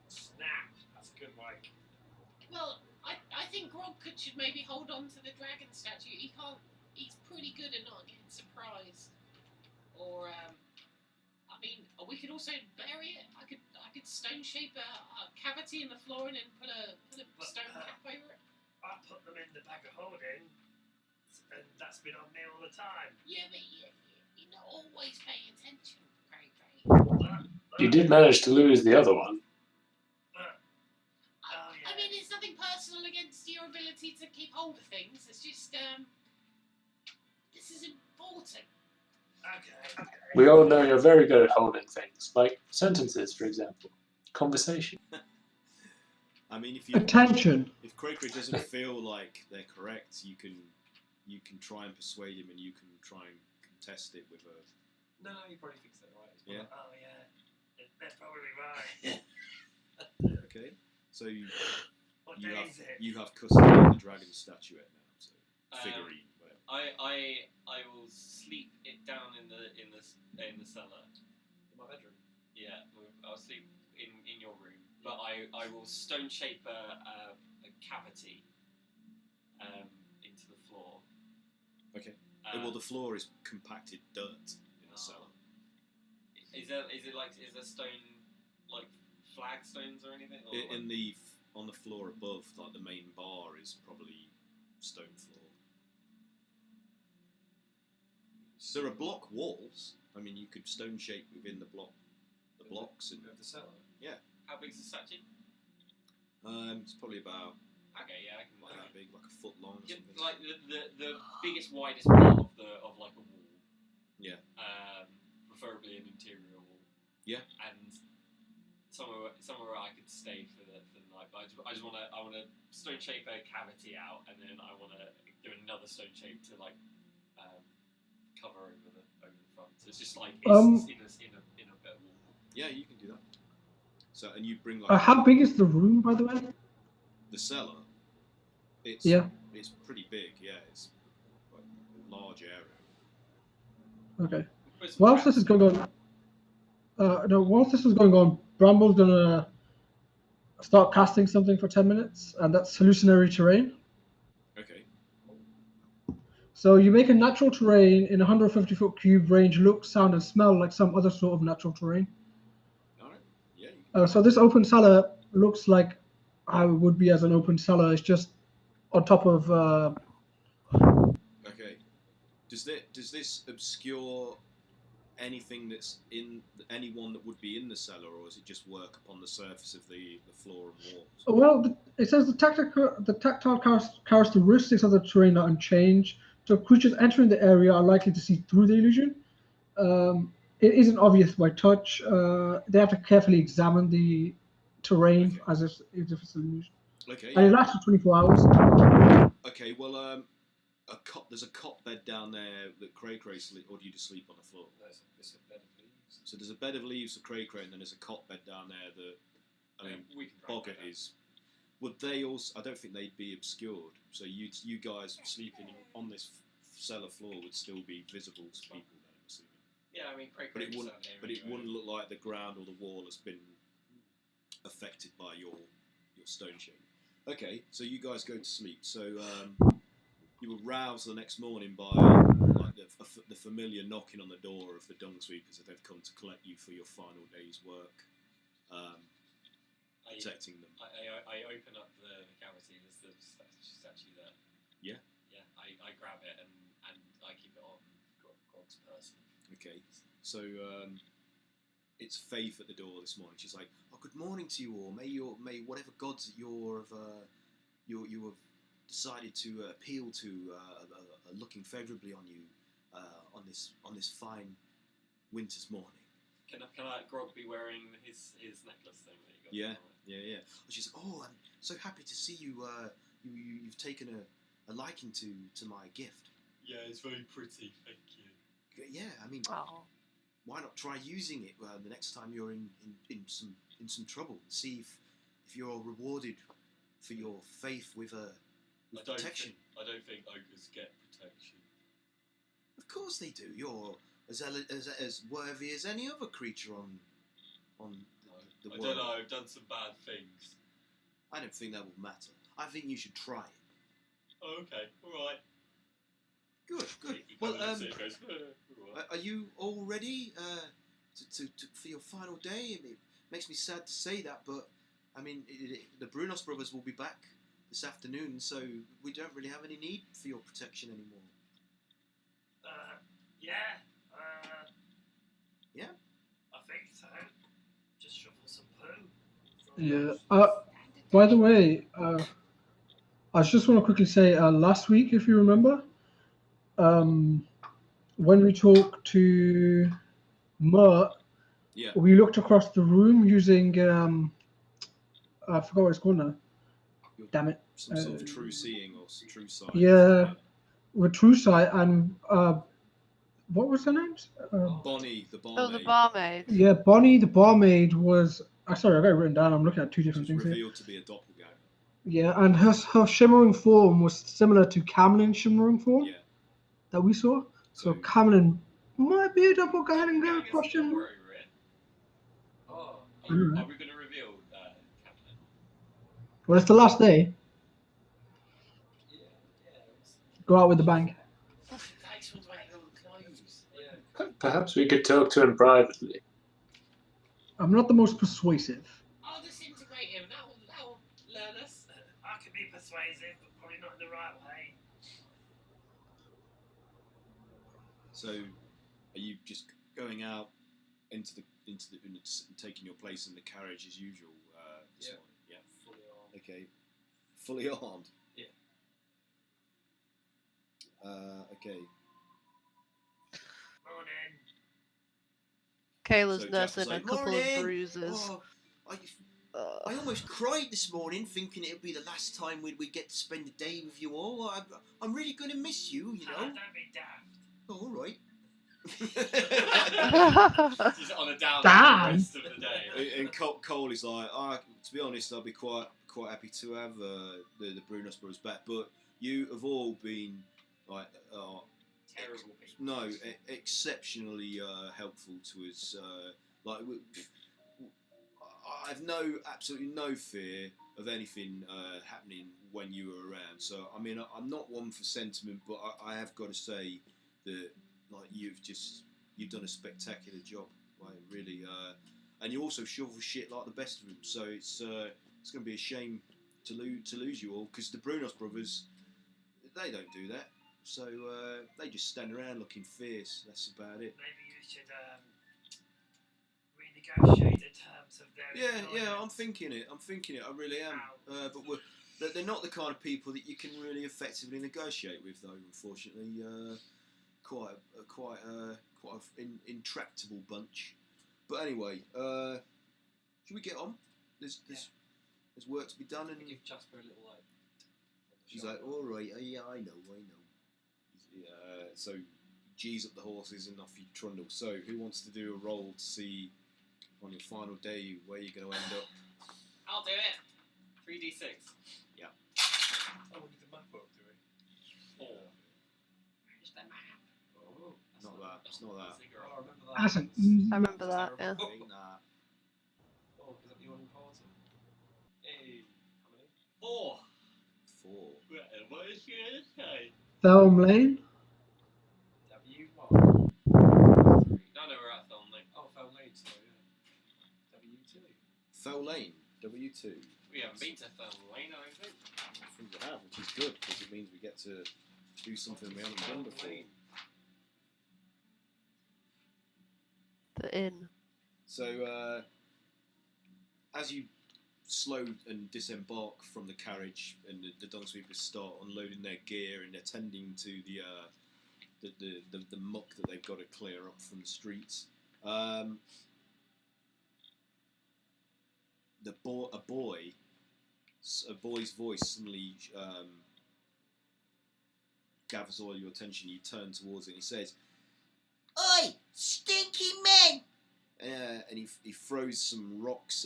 Snap. That's a good Mike. Well, I think Grog should maybe hold on to the dragon statue. He's pretty good at not getting surprised. Or, I mean, we could also bury it. I could stone shape a cavity in the floor and then put a stone cap over it. I put them in the bag of holding, and that's been on me all the time. Yeah, but you're not always paying attention, Craig. You did manage to lose the other one. I mean, it's nothing personal against your ability to keep hold of things. It's just, this is important. Okay. We all know you're very good at holding things, like sentences, for example. Conversation. I mean, if Attention. if Cray doesn't feel like they're correct, you can try and persuade him, and you can try and contest it with a. No, he probably thinks they're right. It's Yeah. Like, oh yeah, they're probably right. Okay, so What you day have is it? you have custody of the dragon statuette now, so figurine. Whatever. I will sleep it down in the cellar. In my bedroom. Yeah, I'll sleep in your room, but I will stone shape a cavity into the floor. Okay. Well, the floor is compacted dirt in the cellar. Is there stone like flagstones or anything? Or On the floor above, like the main bar is probably stone floor. There are block walls. I mean, you could stone shape within the blocks and Of the cellar. How big's the statue? it's probably about Okay, yeah, I can. that big, like a foot long or Yeah, something. like the biggest, widest part of like a wall. Yeah. Preferably an interior wall. Yeah. And somewhere I could stay for the night. But I just want to stone shape a cavity out, and then I want to do another stone shape to like cover over the front. So it's just like it's in a bit of wall. Yeah, you can do that. So, and you bring like How big is the room, by the way? the cellar. It's pretty big. Yeah, it's quite a large area. Okay. Put some Whilst traps this is going on, whilst this is going on, Bramble's gonna start casting something for 10 minutes, and that's hallucinatory terrain. Okay. So you make a natural terrain in a 150-foot cube range look, sound, and smell like some other sort of natural terrain. All right. Yeah. You can So this open cellar looks like how it would be as an open cellar. It's just on top of. Okay. Does this obscure anything that's in anyone that would be in the cellar, or does it just work upon the surface of the floor and walls? Well, it says the tactile characteristics of the terrain are unchanged, so creatures entering the area are likely to see through the illusion. It isn't obvious by touch. They have to carefully examine the terrain as if it's an illusion. Okay. And it Yeah. lasts for 24 hours. Okay. Well, there's a cot bed down there that Cray sleep, or do you just sleep on the floor? It's a bed of leaves. So there's a bed of leaves for Cray, and then there's a cot bed down there that, I mean, we can drag Boggart that is. Would they also? I don't think they'd be obscured. So you guys sleeping on this cellar floor would still be visible to people. Then I'm assuming. Yeah, I mean, But it wouldn't look like the ground or the wall has been affected by your stone shape. Okay, so you guys go to sleep. So you were roused the next morning by like the familiar knocking on the door of the dung sweepers that they've come to collect you for your final day's work, protecting them. I open up the cavity. There's the statue there. Yeah. Yeah. I grab it and I keep it on Grog's person. Okay, so it's Faith at the door this morning. She's like, "Oh, good morning to you all. May whatever gods that you have decided to appeal to are looking favourably on you on this fine winter's morning." Can Grog be wearing his necklace thing that you got? Yeah. She's like, "Oh, I'm so happy to see you. You've taken a liking to my gift." Yeah, it's very pretty. Thank you. Yeah, I mean, why not try using it the next time you're in some trouble? See if you're rewarded for your faith with protection. I don't think ogres get protection. Of course they do. You're as worthy as any other creature on the world. I don't know. I've done some bad things. I don't think that will matter. I think you should try it. Oh, okay. All right. Good. He Well, kind of looks at it and goes, all right. are you all ready for your final day? It makes me sad to say that, but I mean, the Brunos brothers will be back this afternoon, so we don't really have any need for your protection anymore. Yeah. Yeah? I think so. Just shuffle some poo. Yeah. By the way, I just want to quickly say, last week, if you remember, when we talked to But Yeah. we looked across the room using I forgot what it's called now. You're Damn it. Some sort of true seeing or true sight. Yeah. With True Sight and what was her name? Bonnie, the barmaid. Oh, the barmaid. Yeah, Bonnie the barmaid was. Sorry, I got it written down. I'm looking at two different was things here. revealed to be a doppelganger. Yeah, and her shimmering form was similar to Camlin's shimmering form Yeah. that we saw. So So- Camlin might be a doppelganger question. Oh, I don't know. are we going to reveal Captain? Well, it's the last day. Yeah, it's, Go out with the bang. Thanks for wearing all the clothes. yeah. Perhaps we could talk to him privately. I'm not the most persuasive. I'll disintegrate him. That'll learn us. I can be persuasive, but probably not in the right way. So, are you just going out into taking your place in the carriage as usual? This Yeah. morning? Yeah. Fully armed. Okay. Fully armed. Yeah. Okay. Morning. Kayla's So Jack nursing was a like, couple "Morning." of bruises. Oh, I almost cried this morning thinking it would be the last time we'd get to spend the day with you all. I'm really going to miss you, you know. Don't be daft. Oh, all right. Just on a down Damn. the rest of the day. And Cole is like, to be honest, I'd be quite happy to have the Brunos brothers back, but you have all been like Terrible people. no, exceptionally helpful to us. I have absolutely no fear of anything happening when you are around. So I mean, I'm not one for sentiment, but I have got to say that like you've done a spectacular job, like really, and you also shovel shit like the best of them. So it's going to be a shame to lose you all, because the Brunos brothers, they don't do that. So they just stand around looking fierce. That's about it. Maybe you should renegotiate the terms of their Yeah, employment. I'm thinking it. I really am. But they're not the kind of people that you can really effectively negotiate with, though. Unfortunately, quite an intractable bunch. But anyway, should we get on? There's work to be done, and Give Jasper a little like. she's like, "All right, yeah, I know." So G's up the horses and off you trundle. So who wants to do a roll to see on your final day where you're going to end up? I'll do it. 3d6. Oh, we need the map up, do we? 4. Where's the map? Oh, that's Not that. It's not that. Oh, I remember that. That's an easy. I remember that, yeah. Ain't that. Oh, is that the one important? Hey, how many? 4. 4. What is she going to say? Thelm Lane. W1. No, we're at film lane. Oh, Fell Lane, sorry, yeah. W2. Fell Lane, W2. We haven't been to film lane, I don't think. I think we have, which is good, because it means we get to do something we haven't done before. The inn. So, as you slow and disembark from the carriage, and the dung sweepers start unloading their gear and attending to the muck that they've got to clear up from the streets, a boy's voice suddenly gathers all your attention. You turn towards it and he says, Oi, stinky men! and he throws some rocks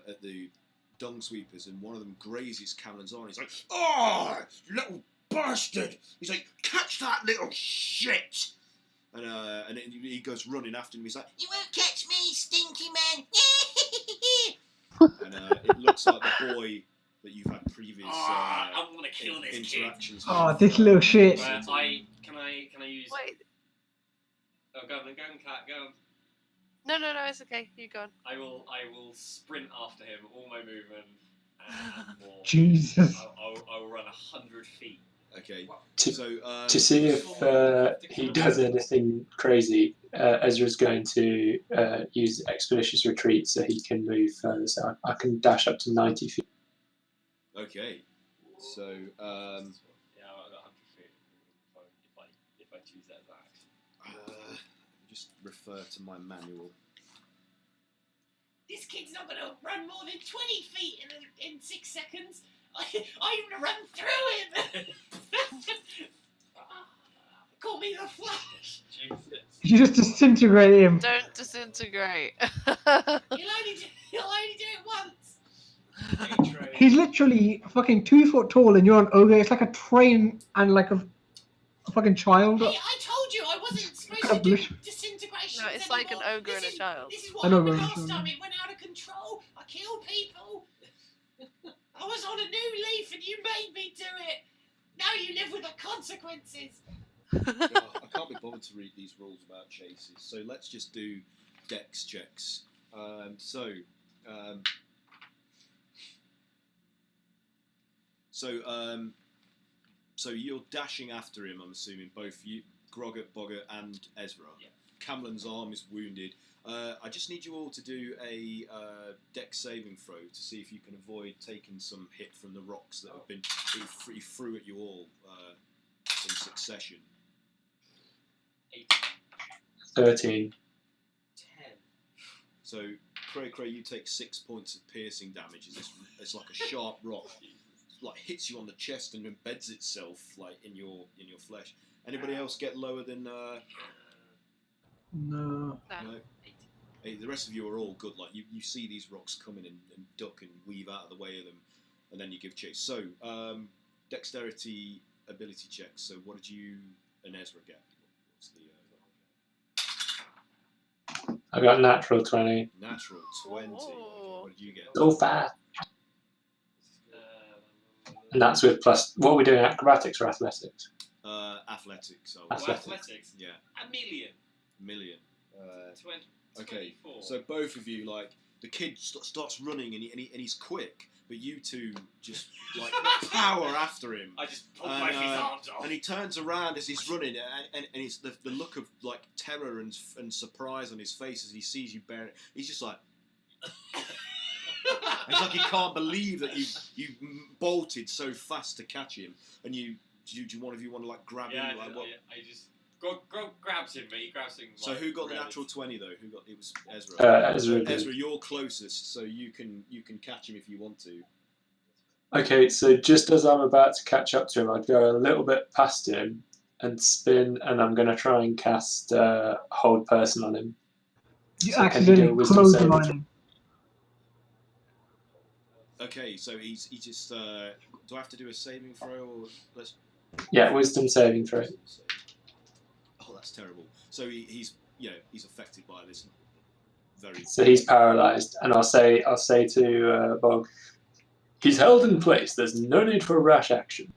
at the dung sweepers, and one of them grazes Callan's eye. He's like, "Oh, little bastard!" He's like, "Catch that little shit!" And he goes running after him. He's like, You won't catch me, stinky man! and it looks like the boy that you've had previous I want to kill this kid. interactions Oh, with. this little shit. Can I use? Wait. Oh, go on, Cat, go on. No, it's okay. You go on. I will sprint after him, all my movement, and more. Jesus. I'll run 100 feet. Okay. To- So To see if he does anything crazy, Ezra's going to use Expeditious Retreat so he can move further. So I can dash up to 90 feet. okay. So Yeah, I've got 100 feet. If I choose that as an action. just refer to my manual. This kid's not going to run more than 20 feet in 6 seconds. I'm going to run through him. Call me the Flash. Jesus. You just disintegrate him. Don't disintegrate. You'll only do it once. He's literally fucking 2 foot tall and you're an ogre. It's like a train and like a fucking child. Hey, I told you I wasn't supposed to do disintegration. No, it's like an ogre and a child. This is what An ogre happened and a last child. time. It went out of control. I killed people. I was on a new leaf and you made me do it. Now you live with the consequences. I can't be bothered to read these rules about chases, so let's just do dex checks. So you're dashing after him, I'm assuming, both you, Groggett, Boggart, and Ezra. Yeah. Camlan's arm is wounded. I just need you all to do a dex saving throw to see if you can avoid taking some hit from the rocks that have been he threw at you all in succession. 13. 10. So, Cray, you take 6 points of piercing damage. It's like a sharp rock, like hits you on the chest and embeds itself like in your flesh. Anybody else get lower than? No. No. Hey, the rest of you are all good. Like you see these rocks coming and duck and weave out of the way of them, and then you give chase. So, dexterity ability checks. So, what did you and Ezra get? What's the I got natural 20. natural 20? Oh. What did you get? So fast. And that's with plus. What are we doing? Acrobatics or athletics? Athletics. Athletics. Yeah, A million. million. 20, Okay, 24. so both of you, like, the kid starts running and he's quick, but you two just, like, power after him. I just pulled both his arms off. And he turns around as he's running, and it's the look of, like, terror and surprise on his face as he sees you bearing it. He's just like... It's like he can't believe that you bolted so fast to catch him, and do one of you want to, like, grab him? Yeah, Like, what? I just... Grog grabs him, but he grabs him. So like, who got the really. natural 20 though? It was Ezra. Ezra did. Ezra, you're closest, so you can catch him if you want to. Okay, so just as I'm about to catch up to him, I'd go a little bit past him and spin, and I'm going to try and cast Hold Person on him. You So can he do a accidentally wisdom close the saving line. throw? Okay, so he just. Do I have to do a saving throw or let's? Yeah, wisdom saving throw. Oh, that's terrible. So he's affected by this. Very. So he's paralysed, and I'll say to Bog, he's held in place. There's no need for rash action.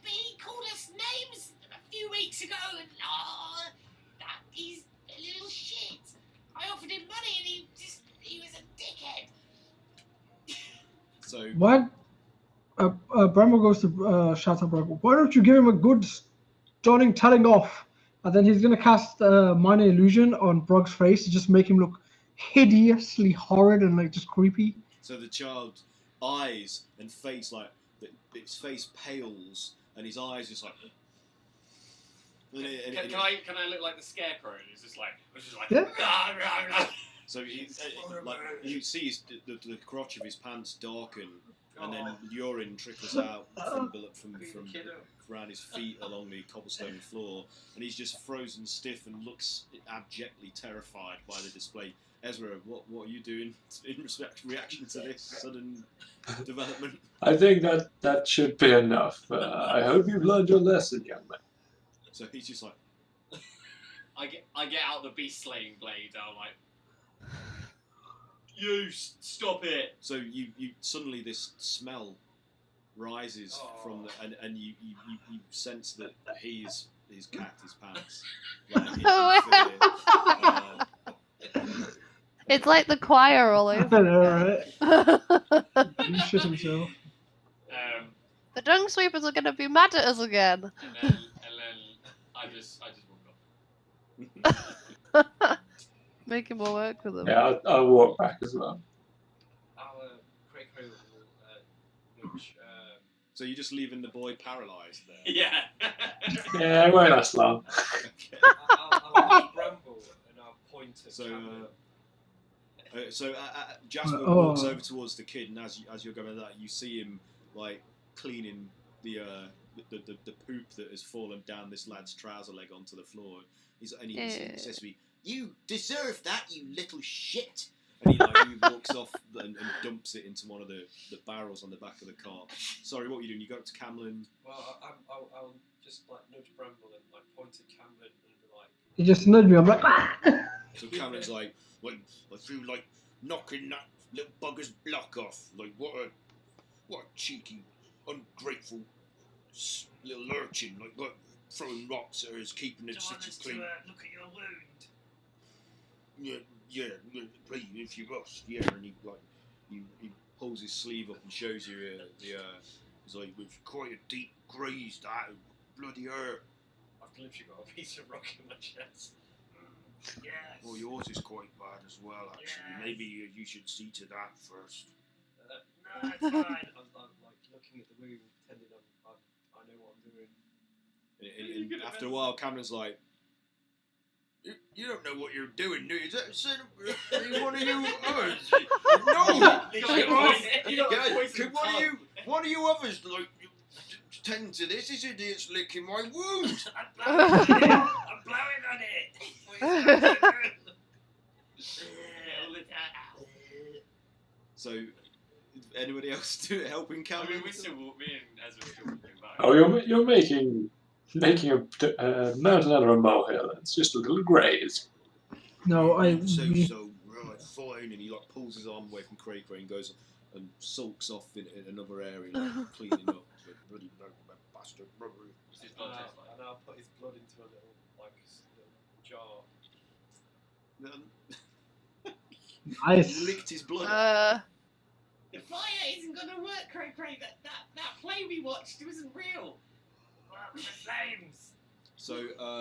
But he called us names a few weeks ago, and he's a little shit. I offered him money, and he was a dickhead. So What? Bramble goes to Shatterbrook. Why don't you give him a good stunning telling off? And then he's going to cast Minor Illusion on Brog's face to just make him look hideously horrid and like just creepy. So the child's eyes and face, like, his face pales and his eyes just like... Can I look like the scarecrow? And he's just like... Yeah. Rah, rah, rah. So like you see the crotch of his pants darken, and then urine trickles out from around his feet along the cobblestone floor, and he's just frozen stiff and looks abjectly terrified by the display. Ezra, what are you doing in reaction to this sudden development? I think that should be enough. I hope you've learned your lesson, young man. So he's just like... I get out the beast slaying blade. I'm like, you stop it. So you suddenly this smell rises from and you sense that he's cacked his pants. Like, in fear. It's like the choir all I over. know, right? He shit himself. The dung sweepers are going to be mad at us again. And then I just walk off. Making more work with them. Yeah, I'll walk back as well. Our Cray will nudge So you're just leaving the boy paralysed there? Yeah. Yeah, it won't last long. Okay. I'll nudge Bramble and I'll point at Cameron. Jasper walks over towards the kid, and as you're going that, you see him like cleaning the poop that has fallen down this lad's trouser leg onto the floor. He says to me, You deserve that, you little shit. and he walks off and dumps it into one of the barrels on the back of the cart. Sorry, what were you doing? You go up to Camlin. Well, I'll just like nudge Bramble and like point at Cameron and be like. He just nudged me. I'm like, ah! So Camlin's like, well, I feel like knocking that little bugger's block off. Like what a cheeky, ungrateful little urchin. Like what throwing rocks at her is keeping the city clean. Look at your wound. Yeah, please, if you must, yeah. And he pulls his sleeve up and shows you he's like, it's quite a deep graze, that bloody hurt. I've literally got a piece of rock in my chest. Yes. Well, yours is quite bad as well, actually. Yes. Maybe you should see to that first. No, it's fine. I'm like looking at the wound, pretending I know what I'm doing. And after a while, Cameron's like, you don't know what you're doing, do you? Is that one of you others? No! One of you others like tend to this? This idiot's licking my wound. I'm blowing on it. So, anybody else helping Cameron? I mean, me and Ezra still walking back. Oh, you're making a mountain out of a molehill. It's just a little graze. No, right, fine. And he like pulls his arm away from Cray and goes and sulks off in another area, like, cleaning up. Bloody bastard. What's his blood taste like? And I'll put his blood into a little jar. Nice. He licked his blood. The fire isn't gonna work, Cray. That play we watched, it wasn't real. The flames. So,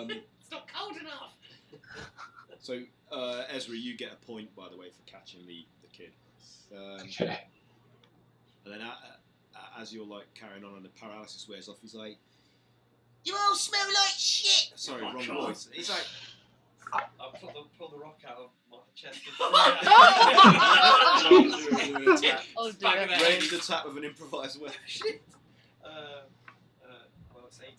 It's not cold enough. So, Ezra, you get a point, by the way, for catching the kid. Okay. And then as you're like carrying on and the paralysis wears off, he's like, You all smell like shit. sorry, Oh, wrong God. voice. He's like, I'll pull the rock out of my chest. Oh dear. Back of the head. ranged attack with an improvised weapon. Well, it's 18.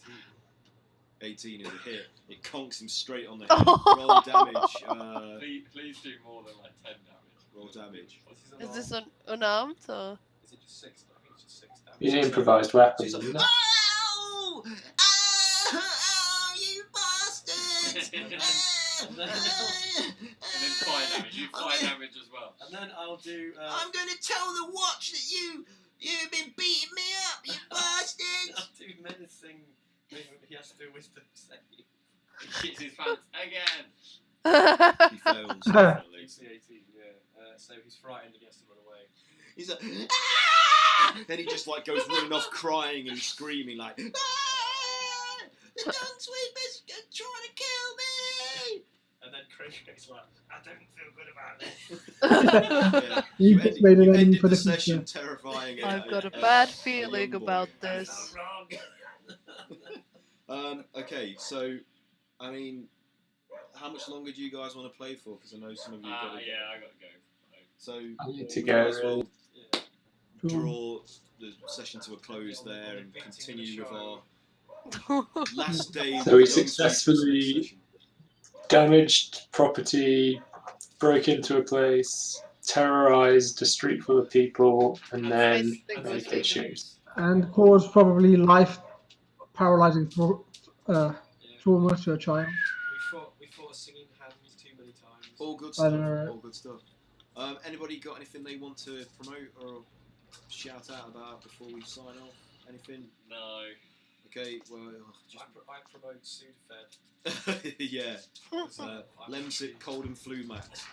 18 is a hit. It conks him straight on the head. Roll damage. Please do more than like 10 damage. Roll damage. What's his Is alarm? this unarmed or? Is it just 6? I think it's just 6 damage. It's an improvised weapon, She's like, isn't it? Oh! Oh, you bastards! And then fire damage. You fire damage as well. And then I'll do. I'm going to tell the watch that you've been beating me up, you bastards! I'll do menacing. He has to do a wisdom save. He shits his pants again. he fails, definitely. DC 18, yeah. So he's frightened and he has to run away. He's like, ah! Then he just like goes running off crying and screaming like, ah! The dung sweeper's trying to kill me! And then Cray's like, I don't feel good about this. Yeah. You just made an enemy ended for the the future. session terrifying. I've got a bad feeling young boy. about I'm this. so wrong. Okay, so I mean, how much longer do you guys want to play for? Because I know some of you. Got to Yeah, I gotta go. So I need to we go. might as well Yeah. draw the session to a close there and continue with our last day. So we successfully damaged property, broke into a place, terrorized a street full of people, and then made issues. And caused probably life paralyzing trauma to a child. We fought singing hands too many times. All good I stuff. know. All good stuff. Anybody got anything they want to promote or shout out about before we sign off? Anything? No. Okay, well, just I promote Sudafed. yeah. I'm Lemsip, Cold and Flu Max.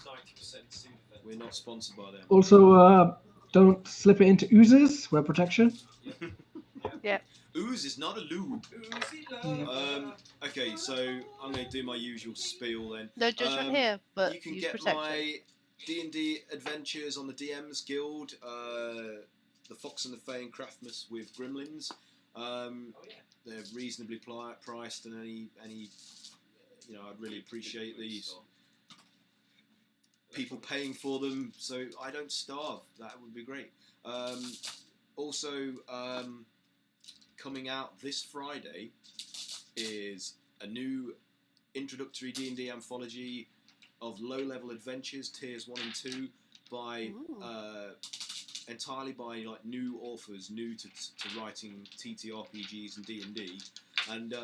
90% Sudafed. We're not sponsored by them. Also, don't slip it into oozes, wear protection. Ooze is not a lube. Oozy love. Okay, so I'm going to do my usual spiel then. No judgment here, but You can use get protection. my D&D adventures on the DMs Guild. The Fox and the Fae and Craftmas with Gremlins. Oh yeah. They're reasonably priced, and any I'd really appreciate these people paying for them so I don't starve. That would be great. Also, coming out this Friday is a new introductory D&D anthology of low-level adventures, tiers 1 and 2, by entirely by like new authors, new to writing TTRPGs and D&D, and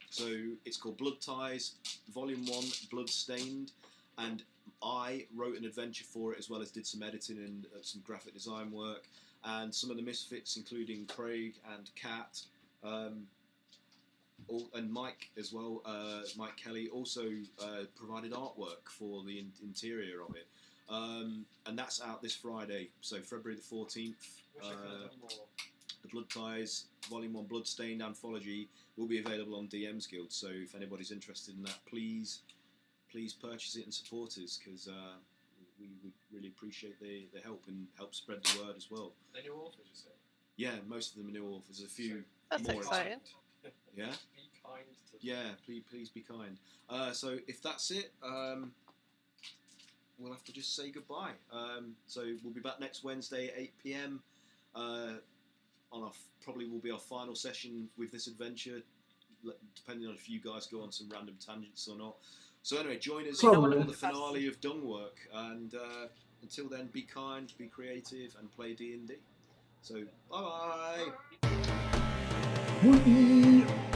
so it's called Blood Ties, Volume 1, Bloodstained, and I wrote an adventure for it as well as did some editing and some graphic design work, and some of the Misfits, including Craig and Kat, and Mike as well, Mike Kelly, also provided artwork for the interior of it. And that's out this Friday, so February the 14th. The Blood Ties Volume 1 Bloodstained Anthology will be available on DM's Guild, so if anybody's interested in that, please purchase it and support us, because we really appreciate the help and help spread the word as well. They're new authors, you say? Yeah, most of them are new authors. A few That's more. exciting. Yeah? Be kind to them. Yeah, please be kind. So if that's it, we'll have to just say goodbye. So we'll be back next Wednesday at 8 PM. Probably will be our final session with this adventure, depending on if you guys go on some random tangents or not. So anyway, join us for the finale of Dung Work, and until then, be kind, be creative, and play D&D. So bye bye. Bye.